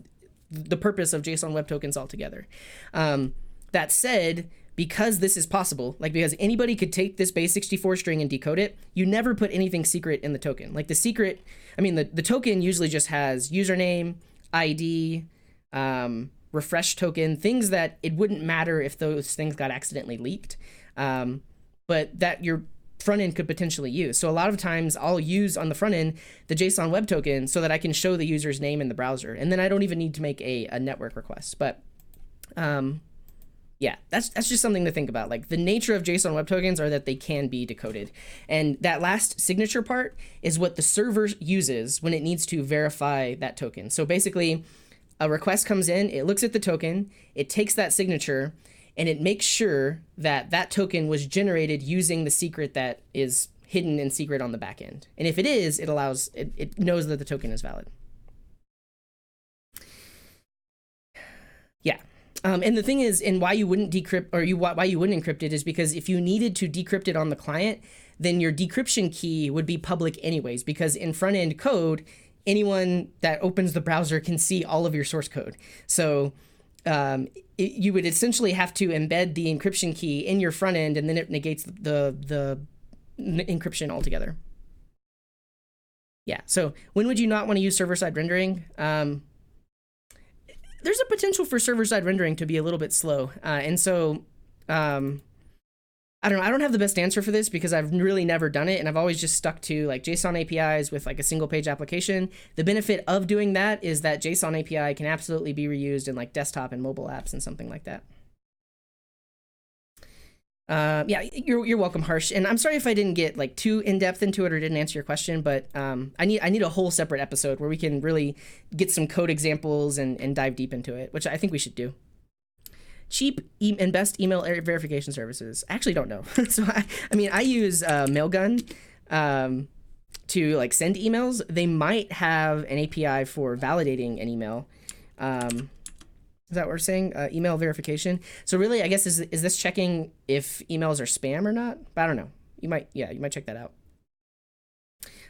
the purpose of JSON web tokens altogether. That said, because this is possible, like because anybody could take this base 64 string and decode it, you never put anything secret in the token. Like the secret, I mean, the token usually just has username, ID, refresh token, things that it wouldn't matter if those things got accidentally leaked, but that your front end could potentially use. So a lot of times I'll use on the front end the JSON web token so that I can show the user's name in the browser, and then I don't even need to make a network request. But yeah, that's just something to think about. Like, the nature of JSON web tokens are that they can be decoded, and that last signature part is what the server uses when it needs to verify that token. So basically, a request comes in, it looks at the token, it takes that signature, and it makes sure that that token was generated using the secret that is hidden in secret on the back end. And if it is, it knows that the token is valid. Yeah. And the thing is, and why you wouldn't decrypt, or why you wouldn't encrypt it, is because if you needed to decrypt it on the client, then your decryption key would be public anyways, because in front end code, anyone that opens the browser can see all of your source code. So you would essentially have to embed the encryption key in your front end, and then it negates the encryption altogether. Yeah, so when would you not want to use server-side rendering? There's a potential for server-side rendering to be a little bit slow. And so, I don't know. I don't have the best answer for this because I've really never done it. And I've always just stuck to like JSON APIs with like a single page application. The benefit of doing that is that JSON API can absolutely be reused in like desktop and mobile apps and something like that. Yeah, you're welcome, Harsh. And I'm sorry if I didn't get like too in depth into it or didn't answer your question, but I need a whole separate episode where we can really get some code examples and dive deep into it, which I think we should do. Cheap and best email verification services. I actually don't know. So I mean, I use Mailgun to like send emails. They might have an API for validating an email. Is that what we're saying? Email verification. So really, I guess, is this checking if emails are spam or not? But I don't know. You might check that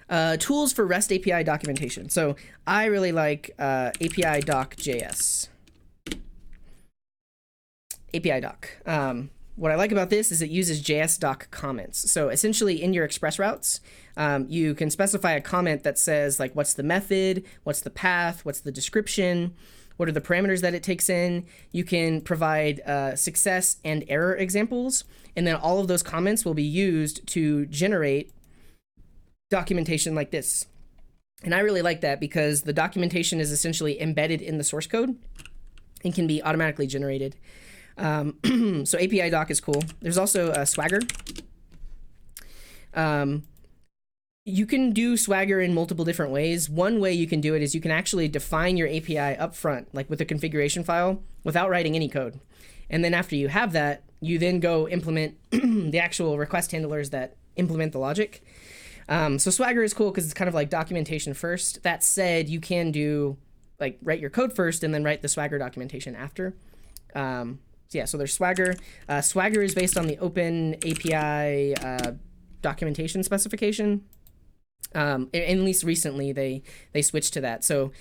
out. Tools for REST API documentation. So I really like API doc.js. API doc. What I like about this is it uses JS doc comments. So essentially in your express routes, you can specify a comment that says like, what's the method, what's the path, what's the description, what are the parameters that it takes in. You can provide success and error examples, and then all of those comments will be used to generate documentation like this. And I really like that because the documentation is essentially embedded in the source code and can be automatically generated. So API doc is cool. There's also Swagger. You can do Swagger in multiple different ways. One way you can do it is you can actually define your API up front, like with a configuration file, without writing any code. And then after you have that, you then go implement the actual request handlers that implement the logic. So Swagger is cool because it's kind of like documentation first. That said, you can do like write your code first and then write the Swagger documentation after. So yeah, so there's Swagger. Swagger is based on the Open API documentation specification. At least recently they switched to that. So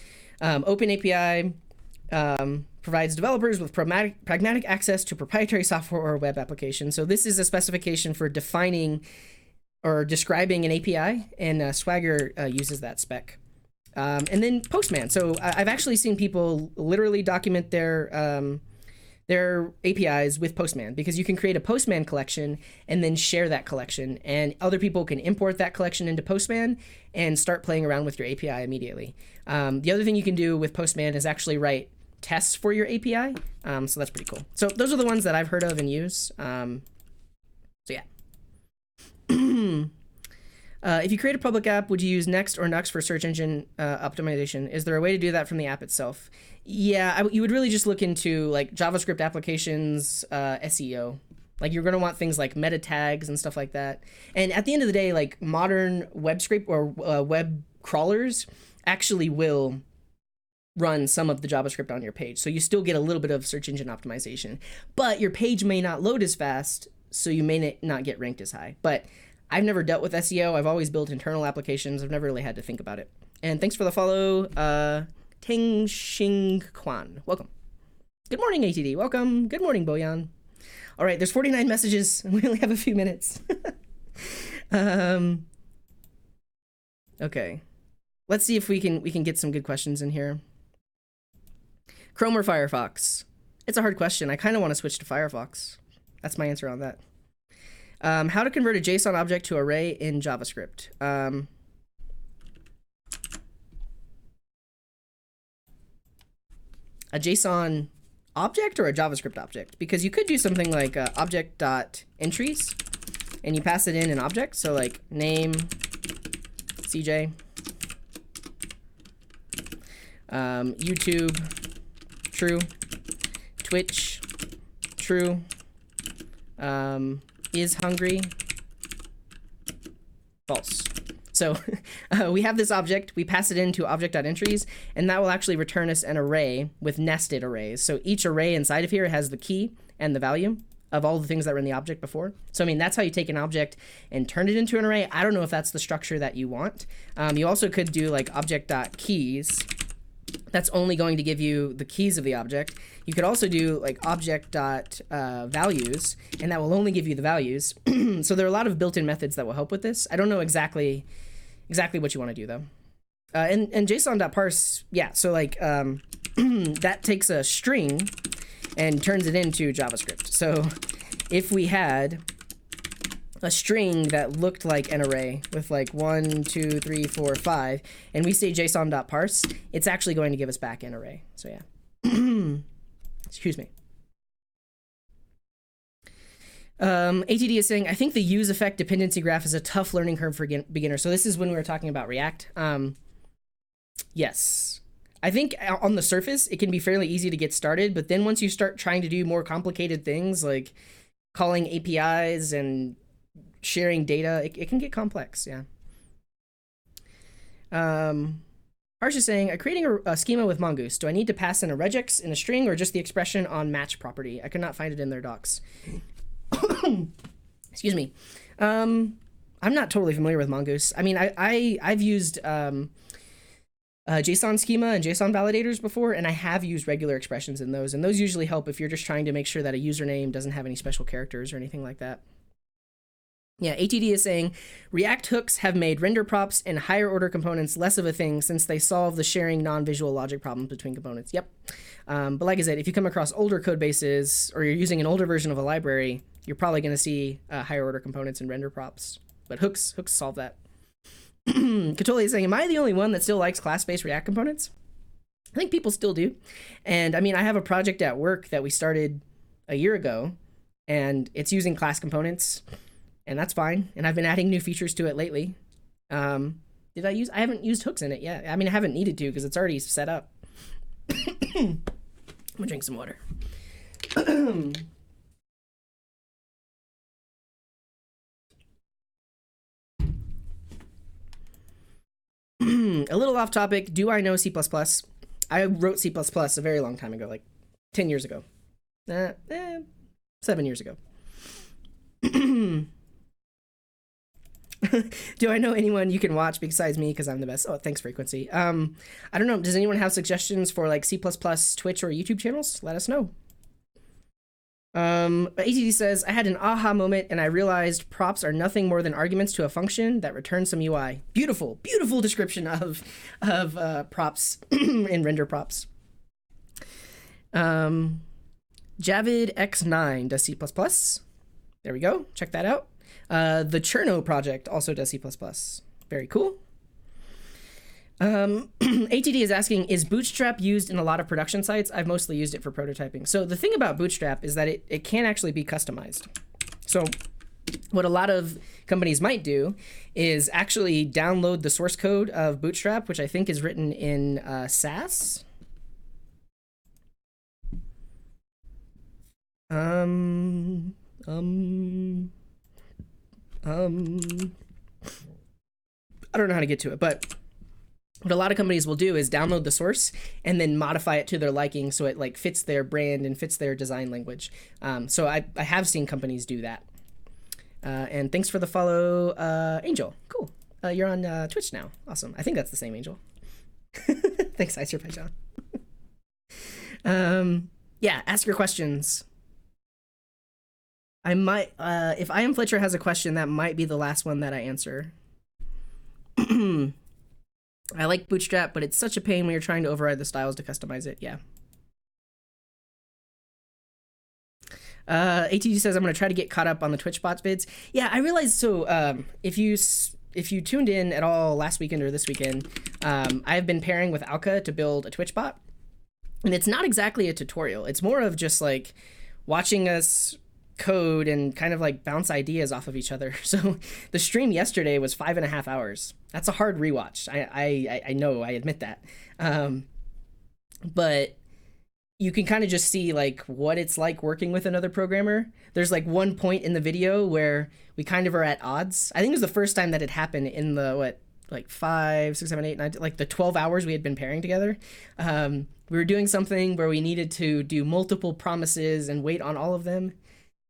Open API provides developers with pragmatic access to proprietary software or web applications. So this is a specification for defining or describing an API, and Swagger uses that spec. And then Postman. So I've actually seen people literally document their APIs with Postman, because you can create a Postman collection and then share that collection, and other people can import that collection into Postman and start playing around with your API immediately. The other thing you can do with Postman is actually write tests for your API. So that's pretty cool. So those are the ones that I've heard of and use. So yeah. If you create a public app, would you use Next or Nux for search engine optimization? Is there a way to do that from the app itself? Yeah, you would really just look into like JavaScript applications, SEO. Like you're going to want things like meta tags and stuff like that. And at the end of the day, like modern web scrape or web crawlers actually will run some of the JavaScript on your page. So you still get a little bit of search engine optimization, but your page may not load as fast, so you may not get ranked as high. But I've never dealt with SEO. I've always built internal applications. I've never really had to think about it. And thanks for the follow, Teng Xing Quan. Welcome. Good morning, ATD. Welcome. Good morning, Boyan. All right, there's 49 messages. We only have a few minutes. Okay. Let's see if we can get some good questions in here. Chrome or Firefox? It's a hard question. I kind of want to switch to Firefox. That's my answer on that. How to convert a JSON object to array in JavaScript. A JSON object or a JavaScript object? Because you could do something like object.entries, and you pass it in an object. So like name, CJ, YouTube, true, Twitch, true, is hungry, false. So we have this object, we pass it into object.entries, and that will actually return us an array with nested arrays. So each array inside of here has the key and the value of all the things that were in the object before. So I mean, that's how you take an object and turn it into an array. I don't know if that's the structure that you want. You also could do like object.keys. That's only going to give you the keys of the object. You could also do like object.values, and that will only give you the values. So there are a lot of built-in methods that will help with this. I don't know exactly what you want to do though. And JSON.parse, yeah, so like that takes a string and turns it into JavaScript. So if we had a string that looked like an array with like 1, 2, 3, 4, 5, and we say JSON.parse, it's actually going to give us back an array. So yeah. Excuse me. ATD is saying, I think the use effect dependency graph is a tough learning curve for beginners. So this is when we were talking about React. Yes. I think on the surface, it can be fairly easy to get started, but then once you start trying to do more complicated things like calling APIs and sharing data, it can get complex, yeah. Harsh is saying, I'm creating a schema with Mongoose. Do I need to pass in a regex in a string or just the expression on match property? I could not find it in their docs. Excuse me. I'm not totally familiar with Mongoose. I mean, I've used JSON schema and JSON validators before, and I have used regular expressions in those, and those usually help if you're just trying to make sure that a username doesn't have any special characters or anything like that. Yeah, ATD is saying, React hooks have made render props and higher order components less of a thing since they solve the sharing non-visual logic problems between components. Yep. But like I said, if you come across older code bases or you're using an older version of a library, you're probably going to see higher order components and render props. But hooks solve that. Katoli is saying, am I the only one that still likes class-based React components? I think people still do. And I mean, I have a project at work that we started a year ago, and it's using class components. And that's fine. And I've been adding new features to it lately. I haven't used hooks in it yet. I mean, I haven't needed to because it's already set up. I'm gonna drink some water. A little off topic. Do I know C++? I wrote C++ a very long time ago, like 10 years ago. 7 years ago. Do I know anyone you can watch besides me because I'm the best? Oh, thanks, Frequency. I don't know. Does anyone have suggestions for like C++, Twitch, or YouTube channels? Let us know. ATD says, I had an aha moment and I realized props are nothing more than arguments to a function that returns some UI. Beautiful, beautiful description of props and render props. Javid X9 does C++. There we go. Check that out. The Cherno project also does C++. Very cool. ATD is asking, is Bootstrap used in a lot of production sites? I've mostly used it for prototyping. So the thing about Bootstrap is that it can actually be customized. So what a lot of companies might do is actually download the source code of Bootstrap, which I think is written in Sass. I don't know how to get to it, but what a lot of companies will do is download the source and then modify it to their liking so it like fits their brand and fits their design language. So I have seen companies do that. And thanks for the follow, Angel. Cool. You're on Twitch now. Awesome. I think that's the same Angel. Thanks, Azerbaijan. Yeah, ask your questions. I might, if I Am Fletcher has a question, that might be the last one that I answer. I like Bootstrap, but it's such a pain when you're trying to override the styles to customize it. Yeah. ATG says, I'm going to try to get caught up on the Twitch bots vids. Yeah, I realized, so if you tuned in at all last weekend or this weekend, I've been pairing with Alka to build a Twitch bot. And it's not exactly a tutorial. It's more of just like watching us code and kind of like bounce ideas off of each other. So the stream yesterday was 5.5 hours. That's a hard rewatch. I know, I admit that. But you can kind of just see like what it's like working with another programmer. There's like one point in the video where we kind of are at odds. I think it was the first time that it happened in the, like 5, 6, 7, 8, 9, like the 12 hours we had been pairing together. We were doing something where we needed to do multiple promises and wait on all of them.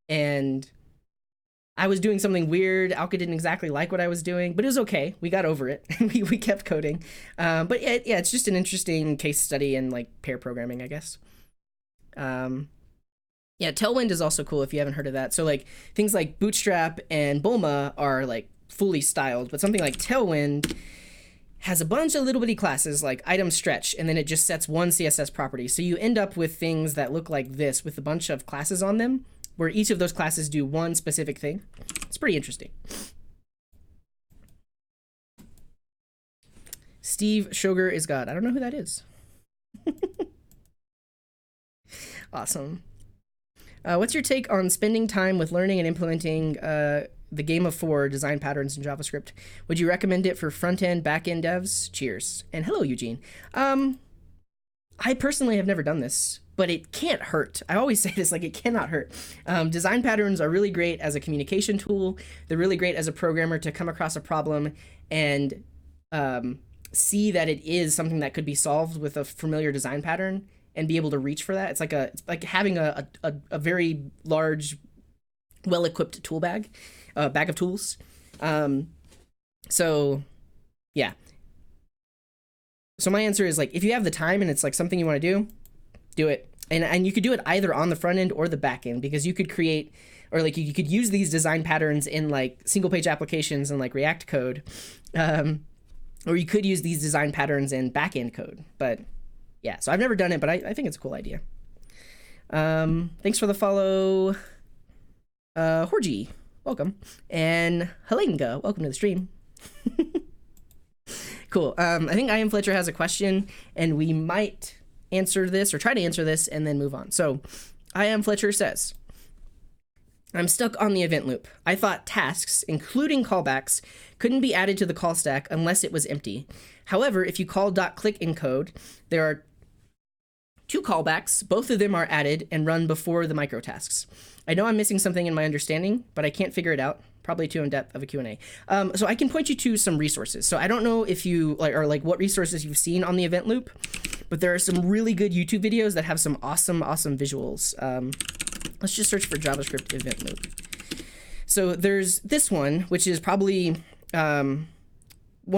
And I was doing something weird. Alka didn't exactly like what I was doing, but it was okay. We got over it. we kept coding. But yeah, it's just an interesting case study in like pair programming, I guess. Yeah, Tailwind is also cool if you haven't heard of that. So like things like Bootstrap and Bulma are like fully styled, but something like Tailwind has a bunch of little bitty classes like item stretch, and then it just sets one CSS property. So you end up with things that look like this with a bunch of classes on them, where each of those classes do one specific thing. It's pretty interesting. Steve Sugar is God. I don't know who that is. Awesome. What's your take on spending time with learning and implementing the game of 4 design patterns in JavaScript? Would you recommend it for front-end, back-end devs? Cheers. And hello, Eugene. I personally have never done this, but it can't hurt. I always say this, like, it cannot hurt. Design patterns are really great as a communication tool. They're really great as a programmer to come across a problem and see that it is something that could be solved with a familiar design pattern and be able to reach for that. It's like having a very large, well-equipped tool bag of tools. So yeah. So my answer is like, if you have the time and it's like something you want to do it. And you could do it either on the front end or the back end, because you could create, or like you could use these design patterns in like single page applications and like React code. Or you could use these design patterns in back end code. But yeah, so I've never done it, but I think it's a cool idea. Thanks for the follow. Horji, welcome. And Helenga, welcome to the stream. Cool. I think I Am Fletcher has a question, and we might answer this or try to answer this and then move on. So I Am Fletcher says, I'm stuck on the event loop. I thought tasks, including callbacks, couldn't be added to the call stack unless it was empty. However, if you call .click in code, there are 2 callbacks. Both of them are added and run before the micro tasks. I know I'm missing something in my understanding, but I can't figure it out. Probably too in depth of a Q&A. So I can point you to some resources. So I don't know if you like what resources you've seen on the event loop, but there are some really good YouTube videos that have some awesome visuals. Let's just search for JavaScript event loop. So there's this one, which is probably one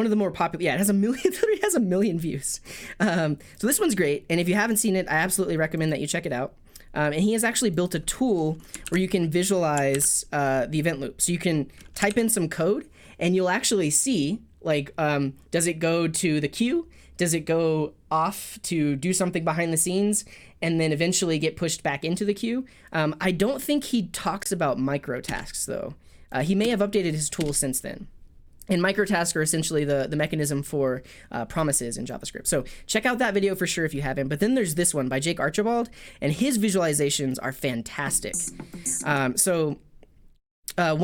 of the more popular. Yeah, it has a million. It literally has 1 million views. So this one's great, and if you haven't seen it, I absolutely recommend that you check it out. And he has actually built a tool where you can visualize the event loop. So you can type in some code, and you'll actually see, like, does it go to the queue? Does it go off to do something behind the scenes and then eventually get pushed back into the queue? I don't think he talks about micro tasks, though. He may have updated his tool since then. And microtasks are essentially the mechanism for promises in JavaScript. So check out that video for sure if you haven't. But then there's this one by Jake Archibald, and his visualizations are fantastic. One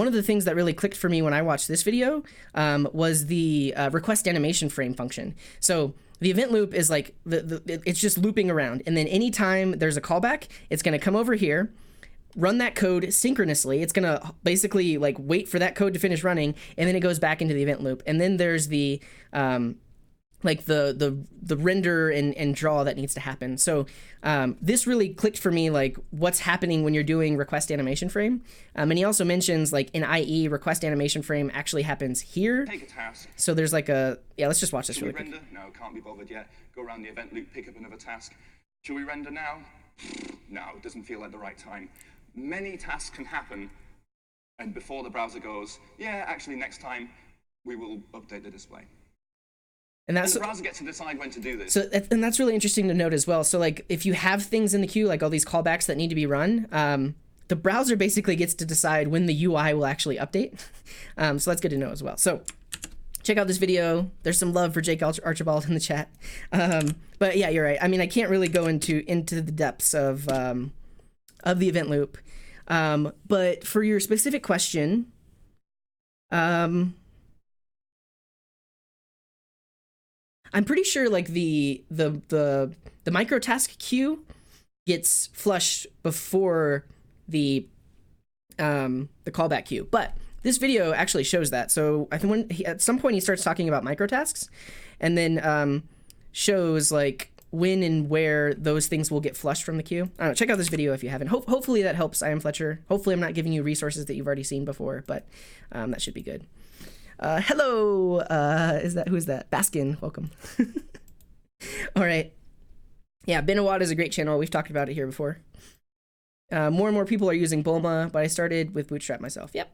of the things that really clicked for me when I watched this video was the request animation frame function. So the event loop is like, it's just looping around. And then anytime there's a callback, it's going to come over here, run that code synchronously. It's going to basically like wait for that code to finish running, and then it goes back into the event loop. And then there's the like the render and draw that needs to happen. So this really clicked for me, like what's happening when you're doing request animation frame. And he also mentions like in IE, request animation frame actually happens here. Take a task. So there's like a, yeah, let's just watch this really quick. Render? No, can't be bothered yet. Go around the event loop, pick up another task. Should we render now? No, it doesn't feel like the right time. Many tasks can happen, and before the browser goes, yeah, actually next time we will update the display. And the browser gets to decide when to do this. So, and that's really interesting to note as well. So like if you have things in the queue, like all these callbacks that need to be run, the browser basically gets to decide when the UI will actually update. So that's good to know as well. So check out this video. There's some love for Jake Archibald in the chat. But yeah, you're right. I mean, I can't really go into the depths of the event loop. But for your specific question, I'm pretty sure like the micro task queue gets flushed before the callback queue, but this video actually shows that. So I think at some point he starts talking about microtasks, and then shows like when and where those things will get flushed from the queue. I don't know, check out this video if you haven't. Hopefully that helps. I am Fletcher. Hopefully I'm not giving you resources that you've already seen before, but that should be good. Hello, who is that? Baskin, welcome. All right. Yeah, Benawad is a great channel. We've talked about it here before. More and more people are using Bulma, but I started with Bootstrap myself. Yep.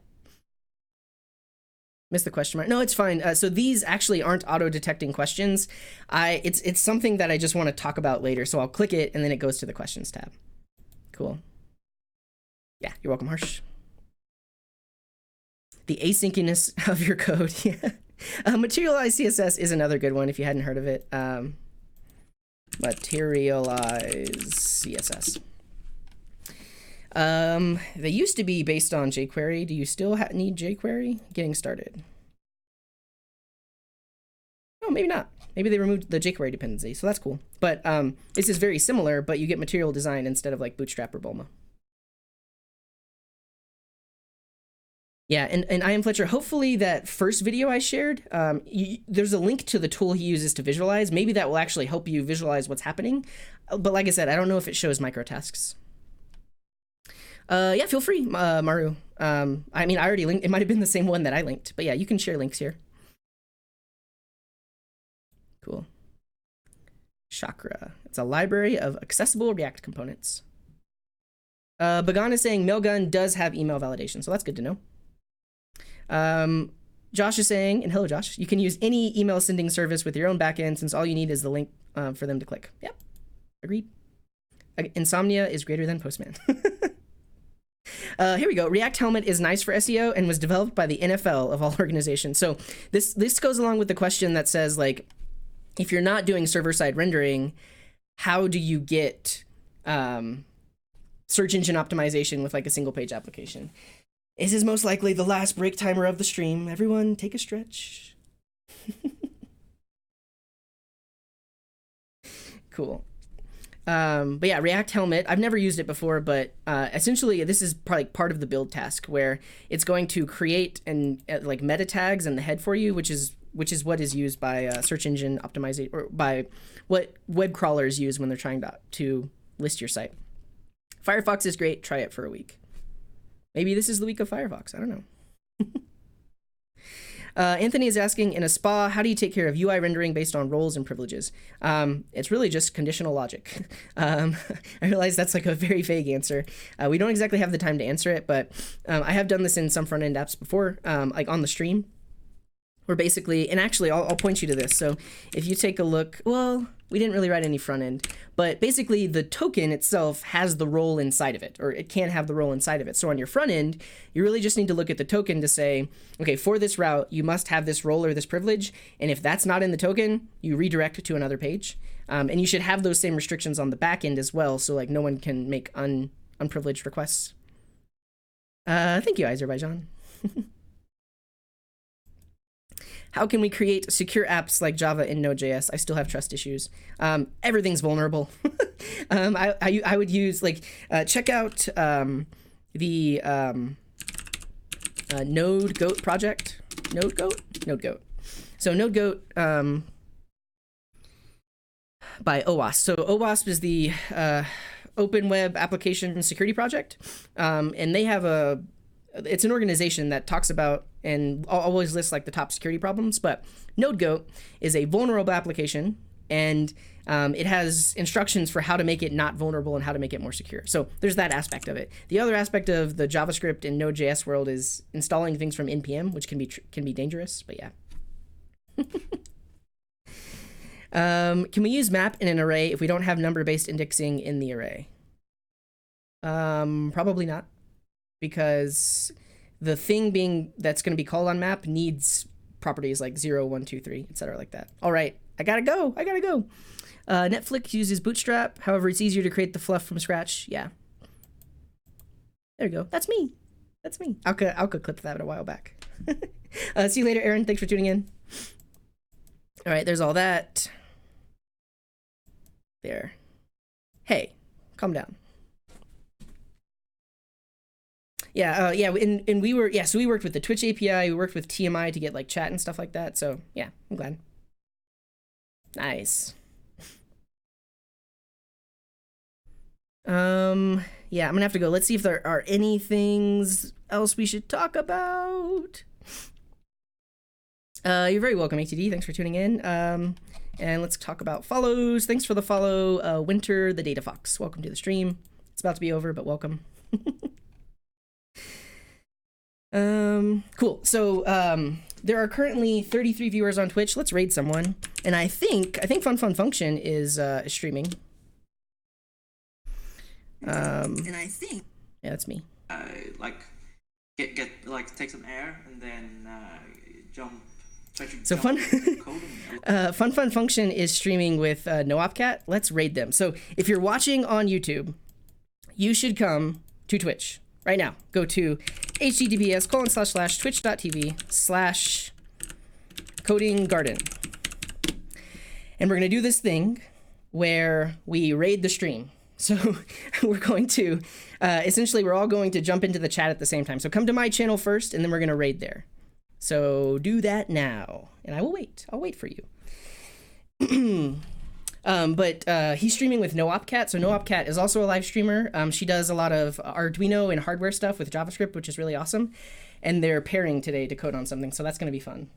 Missed the question mark. No, it's fine. So these actually aren't auto-detecting questions. It's something that I just want to talk about later. So I'll click it and then it goes to the questions tab. Cool. Yeah, you're welcome, Harsh. The asynchronous of your code. Yeah. Materialize CSS is another good one if you hadn't heard of it. Materialize CSS. They used to be based on jQuery. Do you still need jQuery? Getting started. Oh, maybe not. Maybe they removed the jQuery dependency, so that's cool. But this is very similar, but you get material design instead of like Bootstrap or Bulma. Yeah, and I am Fletcher. Hopefully that first video I shared, there's a link to the tool he uses to visualize. Maybe that will actually help you visualize what's happening. But like I said, I don't know if it shows microtasks. Yeah, feel free, Maru. I mean, I already linked. It might have been the same one that I linked, but yeah, you can share links here. Cool. Chakra. It's a library of accessible React components. Bagan is saying Mailgun does have email validation, so that's good to know. Josh is saying, and hello, Josh, you can use any email sending service with your own backend since all you need is the link for them to click. Yep, agreed. Insomnia is greater than Postman. Here we go. React Helmet is nice for SEO and was developed by the NFL of all organizations. So this goes along with the question that says, like, if you're not doing server-side rendering, how do you get search engine optimization with like a single page application? This is most likely the last break timer of the stream. Everyone take a stretch. Cool. But yeah, React Helmet, I've never used it before, but essentially this is probably part of the build task where it's going to create and like meta tags in the head for you, which is what is used by search engine optimization, or by what web crawlers use when they're trying to list your site. Firefox is great. Try it for a week. Maybe this is the week of Firefox. I don't know. Anthony is asking, in a spa, how do you take care of UI rendering based on roles and privileges? It's really just conditional logic. I realize that's like a very vague answer. We don't exactly have the time to answer it, but I have done this in some front-end apps before, like on the stream. Where basically, and actually I'll point you to this. So if you take a look, well, we didn't really write any front end, but basically the token itself has the role inside of it, or it can have the role inside of it. So on your front end, you really just need to look at the token to say, okay, for this route, you must have this role or this privilege. And if that's not in the token, you redirect it to another page. And you should have those same restrictions on the back end as well. So like no one can make unprivileged requests. Thank you, Azerbaijan. How can we create secure apps like Java and Node.js? I still have trust issues. Everything's vulnerable. I would use, like, check out the NodeGoat project. NodeGoat? NodeGoat. So NodeGoat by OWASP. So OWASP is the Open Web Application Security Project. And they have it's an organization that talks about and always lists like the top security problems, but NodeGoat is a vulnerable application, and it has instructions for how to make it not vulnerable and how to make it more secure. So there's that aspect of it. The other aspect of the JavaScript and Node.js world is installing things from npm, which can be dangerous, but yeah. Can we use map in an array if we don't have number-based indexing in the array? Probably not. because the thing that's going to be called on map needs properties like 0, 1, 2, 3, etc. like that. All right, I gotta go. Netflix uses Bootstrap. However, it's easier to create the fluff from scratch. Yeah. There you go. That's me. Alka clipped that a while back. See you later, Aaron. Thanks for tuning in. All right, there's all that. There. Hey, calm down. Yeah, and we worked with the Twitch API, we worked with TMI to get like chat and stuff like that. So yeah, I'm glad. Nice. Yeah, I'm gonna have to go. Let's see if there are any things else we should talk about. You're very welcome, ATD. Thanks for tuning in. And let's talk about follows. Thanks for the follow, Winter the Data Fox. Welcome to the stream. It's about to be over, but welcome. Cool. So there are currently 33 viewers on Twitch. Let's raid someone. And I think Fun Function is streaming. And I think yeah, that's me. Like get like take some air and then jump. So Fun Function is streaming with NoOpCat. Let's raid them. So if you're watching on YouTube, you should come to Twitch right now. Go to https://twitch.tv/codinggarden. And we're going to do this thing where we raid the stream. So we're going to, essentially, we're all going to jump into the chat at the same time. So come to my channel first, and then we're going to raid there. So do that now, and I will wait. I'll wait for you. But he's streaming with NoOpCat. So NoOpCat is also a live streamer. She does a lot of Arduino and hardware stuff with JavaScript, which is really awesome. And they're pairing today to code on something, so that's going to be fun.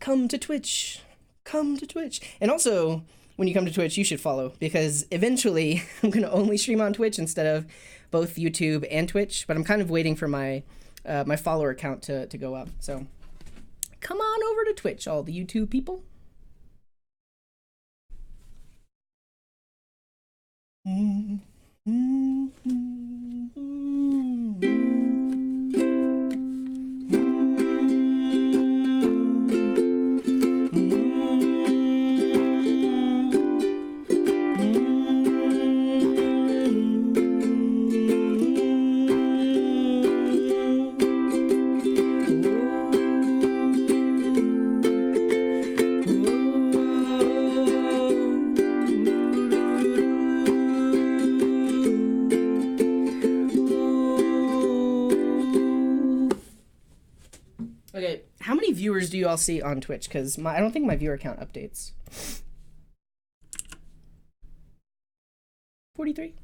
Come to Twitch. Come to Twitch. And also, when you come to Twitch, you should follow, because eventually I'm going to only stream on Twitch instead of both YouTube and Twitch. But I'm kind of waiting for my my follower count to go up. So come on over to Twitch, all the YouTube people. Okay, how many viewers do you all see on Twitch? Because I don't think my viewer count updates. 43.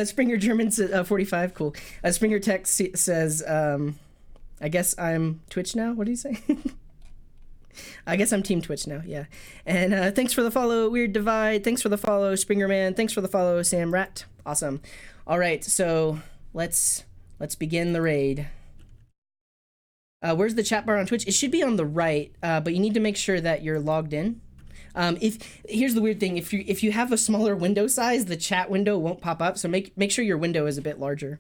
Springer German says 45. Cool. Springer Tech says, I guess I'm Twitch now. What did he say? I guess I'm Team Twitch now. Yeah. And thanks for the follow, Weird Divide. Thanks for the follow, Springer Man. Thanks for the follow, Sam Rat. Awesome. All right, so let's begin the raid. Where's the chat bar on Twitch? It should be on the right, but you need to make sure that you're logged in. Here's the weird thing: if you have a smaller window size, the chat window won't pop up. So make sure your window is a bit larger.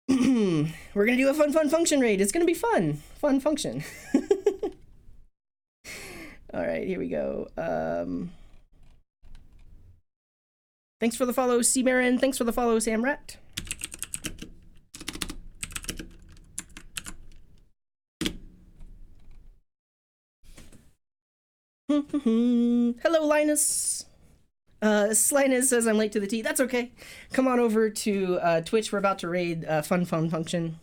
We're gonna do a fun function raid. It's gonna be fun function. All right, here we go. Thanks for the follow, C Marin. Thanks for the follow, Sam Rat. Hello, Linus. Slinus says I'm late to the tea. That's okay. Come on over to Twitch. We're about to raid fun function.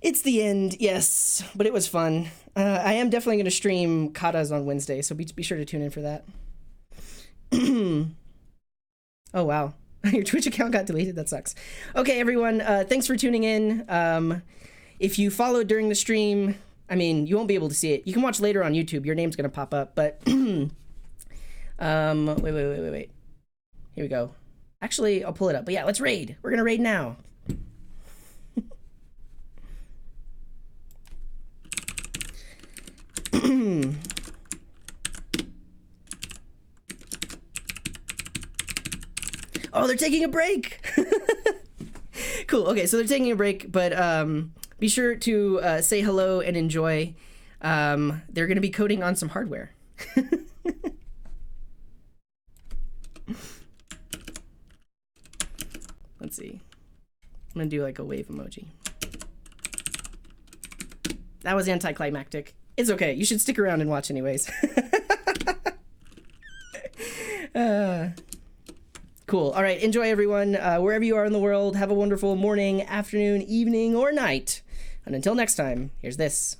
It's the end, yes, but it was fun. I am definitely going to stream katas on Wednesday, so be sure to tune in for that. Oh, wow. Your Twitch account got deleted? That sucks. Okay, everyone, thanks for tuning in. If you followed during the stream, I mean, you won't be able to see it. You can watch later on YouTube. Your name's going to pop up, but... wait. Here we go. Actually, I'll pull it up. But yeah, let's raid. We're going to raid now. Oh, they're taking a break. Cool. Okay, so they're taking a break, but be sure to say hello and enjoy. They're going to be coding on some hardware. Let's see. I'm going to do like a wave emoji. That was anticlimactic. It's okay. You should stick around and watch anyways. Cool. All right. Enjoy, everyone. Wherever you are in the world, have a wonderful morning, afternoon, evening, or night. And until next time, here's this.